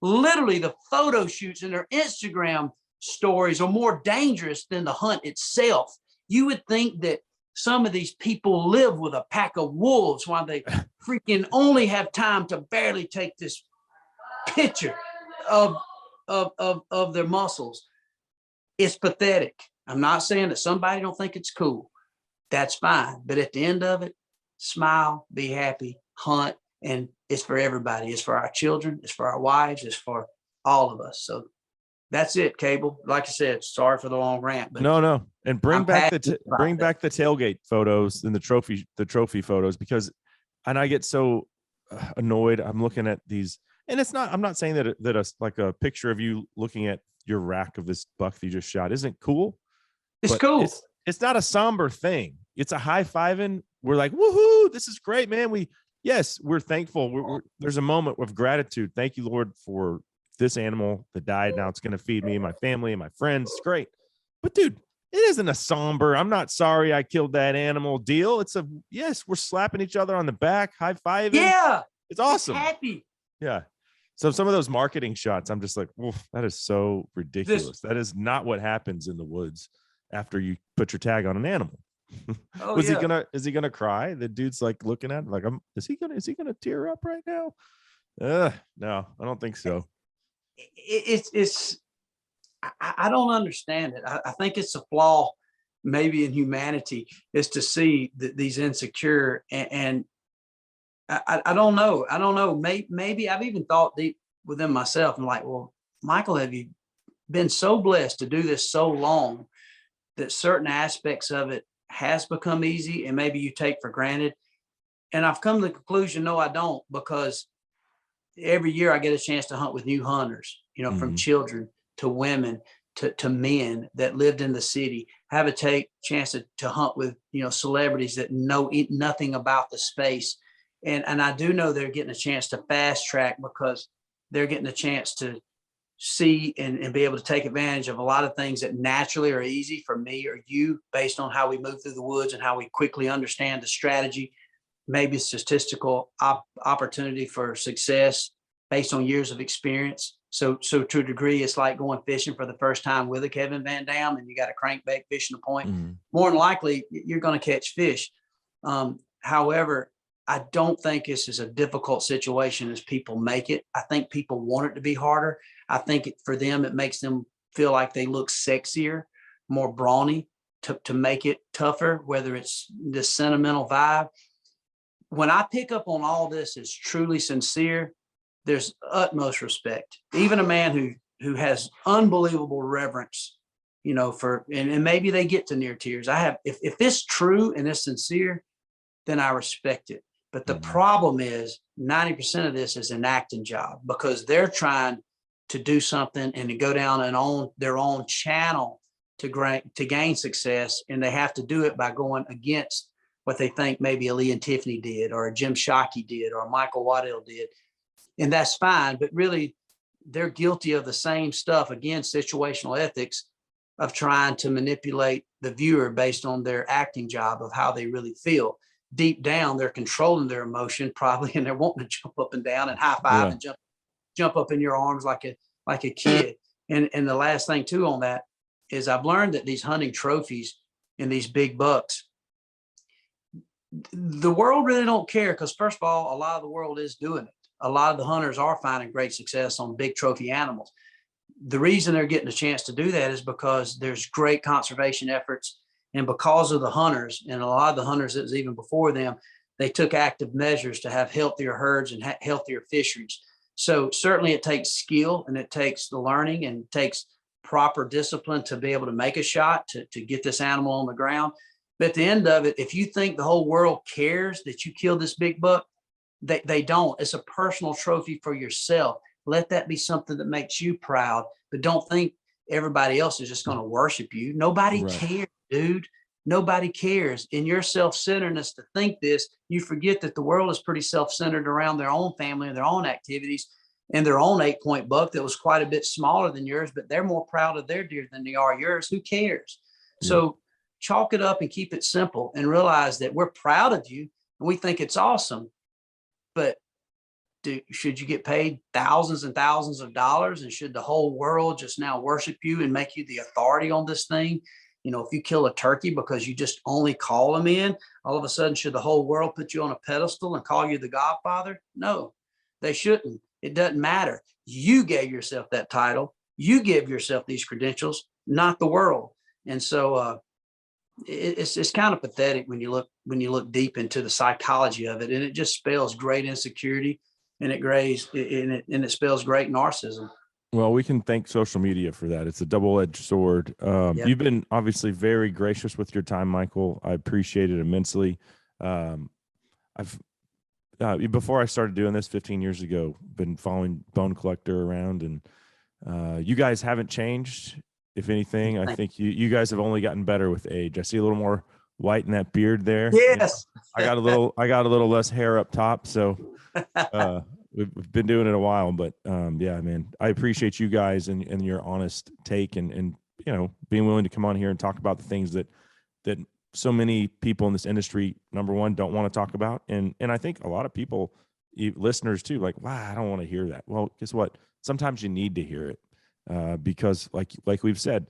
Literally, the photo shoots and their Instagram stories are more dangerous than the hunt itself. You would think that some of these people live with a pack of wolves while they freaking only have time to barely take this picture of of their muscles. It's pathetic. I'm not saying that somebody don't think it's cool. That's fine. But at the end of it, smile, be happy, hunt, and it's for everybody. It's for our children. It's for our wives. It's for all of us. So that's it, Cable. Like I said, sorry for the long rant, but no. And bring I'm back passionate about bring that. back the tailgate photos and the trophy photos, because, and I get so annoyed. I'm looking at these, and I'm not saying that like a picture of you looking at your rack of this buck that you just shot isn't cool. It's But cool. it's not a somber thing. It's a high-fiving. We're like, woohoo, this is great, man. We're thankful. There's a moment of gratitude. Thank you, Lord, for this animal that died. Now it's going to feed me and my family and my friends. It's great. But dude, it isn't a somber, I'm not sorry I killed that animal deal. It's yes, we're slapping each other on the back, high-fiving. Yeah. It's awesome. It's happy. Yeah. So some of those marketing shots, I'm just like, oof, that is so ridiculous. That is not what happens in the woods after you put your tag on an animal. Oh, Is he gonna cry? The dude's like looking at him like, is he gonna tear up right now? No, I don't think so. I don't understand it. I think it's a flaw maybe in humanity, is to see these insecure and I don't know. I don't know. Maybe I've even thought deep within myself and like, well, Michael, have you been so blessed to do this so long that certain aspects of it has become easy and maybe you take for granted? And I've come to the conclusion, no, I don't, because every year I get a chance to hunt with new hunters, from children to women to men that lived in the city, have a chance to hunt with, celebrities that know nothing about the space. And I do know they're getting a chance to fast track because they're getting a chance to see and be able to take advantage of a lot of things that naturally are easy for me or you based on how we move through the woods and how we quickly understand the strategy, maybe statistical opportunity for success based on years of experience. So to a degree, it's like going fishing for the first time with a Kevin Van Dam and you got a crankbait fishing a point. More than likely, you're going to catch fish. However, I don't think this is a difficult situation as people make it. I think people want it to be harder. I think for them, it makes them feel like they look sexier, more brawny to make it tougher, whether it's this sentimental vibe. When I pick up on all this as truly sincere, there's utmost respect. Even a man who has unbelievable reverence, for, and maybe they get to near tears. If it's true and it's sincere, then I respect it. But the problem is 90% of this is an acting job because they're trying to do something and to go down and on their own channel to gain success. And they have to do it by going against what they think maybe a Lee and Tiffany did or a Jim Shockey did or a Michael Waddell did. And that's fine. But really, they're guilty of the same stuff. Again, situational ethics of trying to manipulate the viewer based on their acting job of how they really feel. Deep down, they're controlling their emotion probably, and they're wanting to jump up and down and high five and jump up in your arms like a kid. And the last thing too on that is I've learned that these hunting trophies and these big bucks, the world really don't care because first of all, a lot of the world is doing it. A lot of the hunters are finding great success on big trophy animals. The reason they're getting a chance to do that is because there's great conservation efforts. And because of the hunters and a lot of the hunters that was even before them, they took active measures to have healthier herds and healthier fisheries. So certainly it takes skill and it takes the learning and it takes proper discipline to be able to make a shot to get this animal on the ground. But at the end of it, if you think the whole world cares that you killed this big buck, they don't. It's a personal trophy for yourself. Let that be something that makes you proud, but don't think everybody else is just going to worship you. Nobody cares, dude. Nobody cares. In your self-centeredness to think this, you forget that the world is pretty self-centered around their own family and their own activities and their own 8-point buck that was quite a bit smaller than yours, but they're more proud of their deer than they are yours. Who cares? So chalk it up and keep it simple and realize that we're proud of you and we think it's awesome. But should you get paid thousands and thousands of dollars? And should the whole world just now worship you and make you the authority on this thing? If you kill a turkey because you just only call them in, all of a sudden, should the whole world put you on a pedestal and call you the Godfather? No, they shouldn't. It doesn't matter. You gave yourself that title. You give yourself these credentials, not the world. And so it's kind of pathetic when you look deep into the psychology of it, and it just spells great insecurity, and it spells great narcissism. Well, we can thank social media for that. It's a double-edged sword. Yep. You've been obviously very gracious with your time, Michael. I appreciate it immensely. Before I started doing this 15 years ago, been following Bone Collector around, and you guys haven't changed. If anything, I think you guys have only gotten better with age. I see a little more white in that beard there. Yes. I got a little less hair up top, so we've been doing it a while. But yeah, man, I appreciate you guys and your honest take and being willing to come on here and talk about the things that so many people in this industry, number one, don't want to talk about, and I think a lot of people, listeners too, like, wow, I don't want to hear that. Well, guess what? Sometimes you need to hear it. Because like we've said,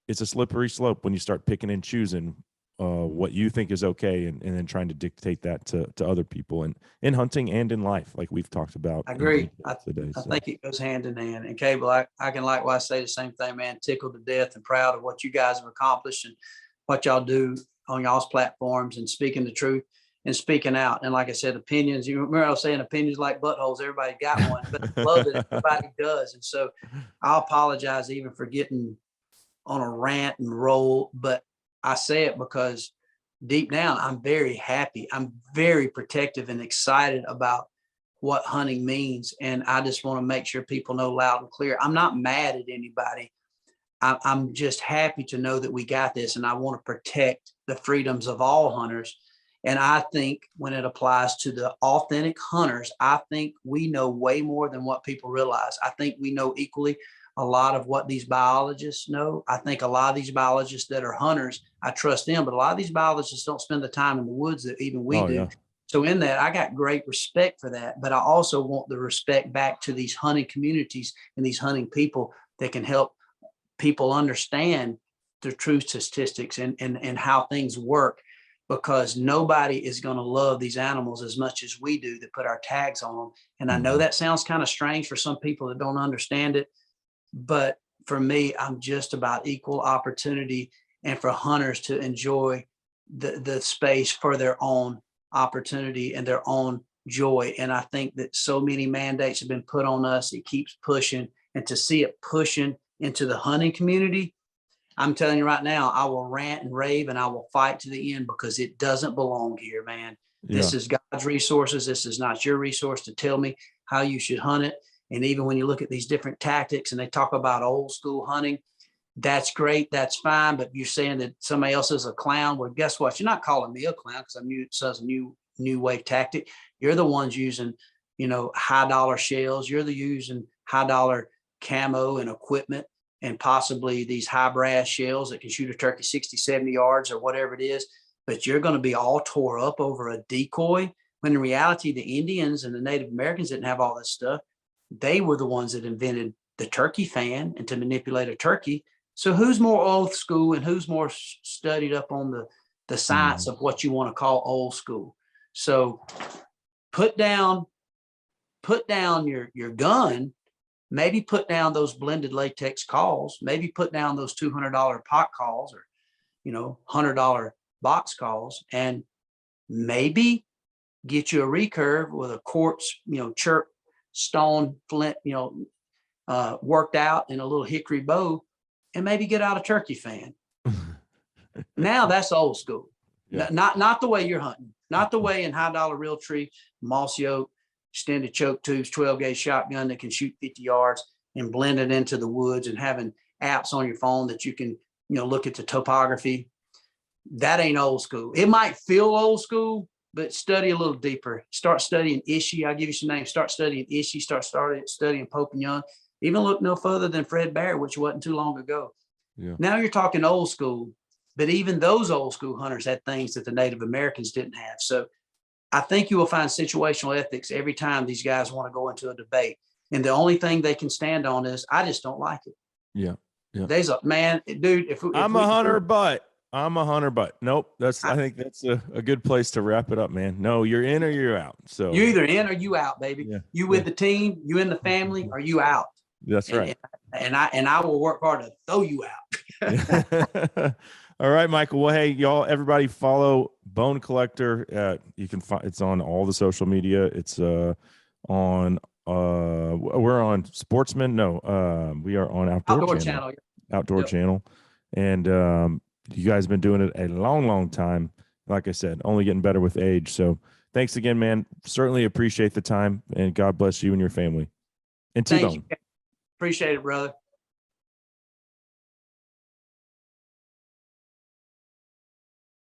it's a slippery slope when you start picking and choosing what you think is okay and then trying to dictate that to other people, and in hunting and in life, like we've talked about. I agree. Today, I think it goes hand in hand. And Cable, I can likewise say the same thing, man. Tickled to death and proud of what you guys have accomplished and what y'all do on y'all's platforms and speaking the truth and speaking out. And like I said, opinions, you remember I was saying opinions like buttholes, everybody got one, but I love that everybody does. And so I apologize even for getting on a rant and roll, but I say it because deep down, I'm very happy. I'm very protective and excited about what hunting means. And I just want to make sure people know loud and clear. I'm not mad at anybody. I'm just happy to know that we got this, and I want to protect the freedoms of all hunters. And I think when it applies to the authentic hunters, I think we know way more than what people realize. I think we know equally a lot of what these biologists know. I think a lot of these biologists that are hunters, I trust them, but a lot of these biologists don't spend the time in the woods that even we do. Yeah. So in that, I got great respect for that, but I also want the respect back to these hunting communities and these hunting people that can help people understand the true statistics and how things work, because nobody is going to love these animals as much as we do that put our tags on them. And I know that sounds kind of strange for some people that don't understand it, but for me, I'm just about equal opportunity and for hunters to enjoy the space for their own opportunity and their own joy. And I think that so many mandates have been put on us. It keeps pushing, and to see it pushing into the hunting community, I'm telling you right now, I will rant and rave and I will fight to the end, because it doesn't belong here, man. Yeah. This is God's resources. This is not your resource to tell me how you should hunt it. And even when you look at these different tactics and they talk about old school hunting, that's great. That's fine. But you're saying that somebody else is a clown. Well, guess what? You're not calling me a clown because I'm new. So it's a new wave tactic. You're the ones using, high dollar shells. You're using high dollar camo and equipment, and possibly these high brass shells that can shoot a turkey 60, 70 yards or whatever it is. But you're going to be all tore up over a decoy, when in reality, the Indians and the Native Americans didn't have all this stuff. They were the ones that invented the turkey fan and to manipulate a turkey. So who's more old school and who's more studied up on the science of what you want to call old school? So put down your gun, maybe put down those blended latex calls, maybe put down those $200 pot calls or, $100 box calls, and maybe get you a recurve with a quartz, chirp stone flint, worked out in a little hickory bow, and maybe get out a turkey fan. Now that's old school. Yeah. Not the way you're hunting, not the way in high dollar real tree, mossy oak, extended choke tubes, 12 gauge shotgun that can shoot 50 yards and blend it into the woods, and having apps on your phone that you can, look at the topography. That ain't old school. It might feel old school, but study a little deeper. Start studying Ishii. I'll give you some names. Start studying Ishii. Start studying Pope and Young. Even look no further than Fred Barrett, which wasn't too long ago. Yeah. Now you're talking old school, but even those old school hunters had things that the Native Americans didn't have. So I think you will find situational ethics every time these guys want to go into a debate. And the only thing they can stand on is, I just don't like it. Yeah. Yeah. There's a man, dude. If I'm a hunter, but I'm a hunter, but nope. I think that's a good place to wrap it up, man. No, you're in or you're out. So You either in or you out, baby. yeah, You yeah, with the team, you in the family, or you out. that's And, right. and I will work hard to throw you out. Yeah. All right, Michael. Well, hey, y'all, everybody follow Bone Collector. You can find it's on all the social media. It's on we're on Sportsman. No, we are on Outdoor channel. Outdoor Yep. channel. And you guys have been doing it a long, long time. Like I said, only getting better with age. So thanks again, man. Certainly appreciate the time, and God bless you and your family. And Thank you. T-Bone. Appreciate it, brother.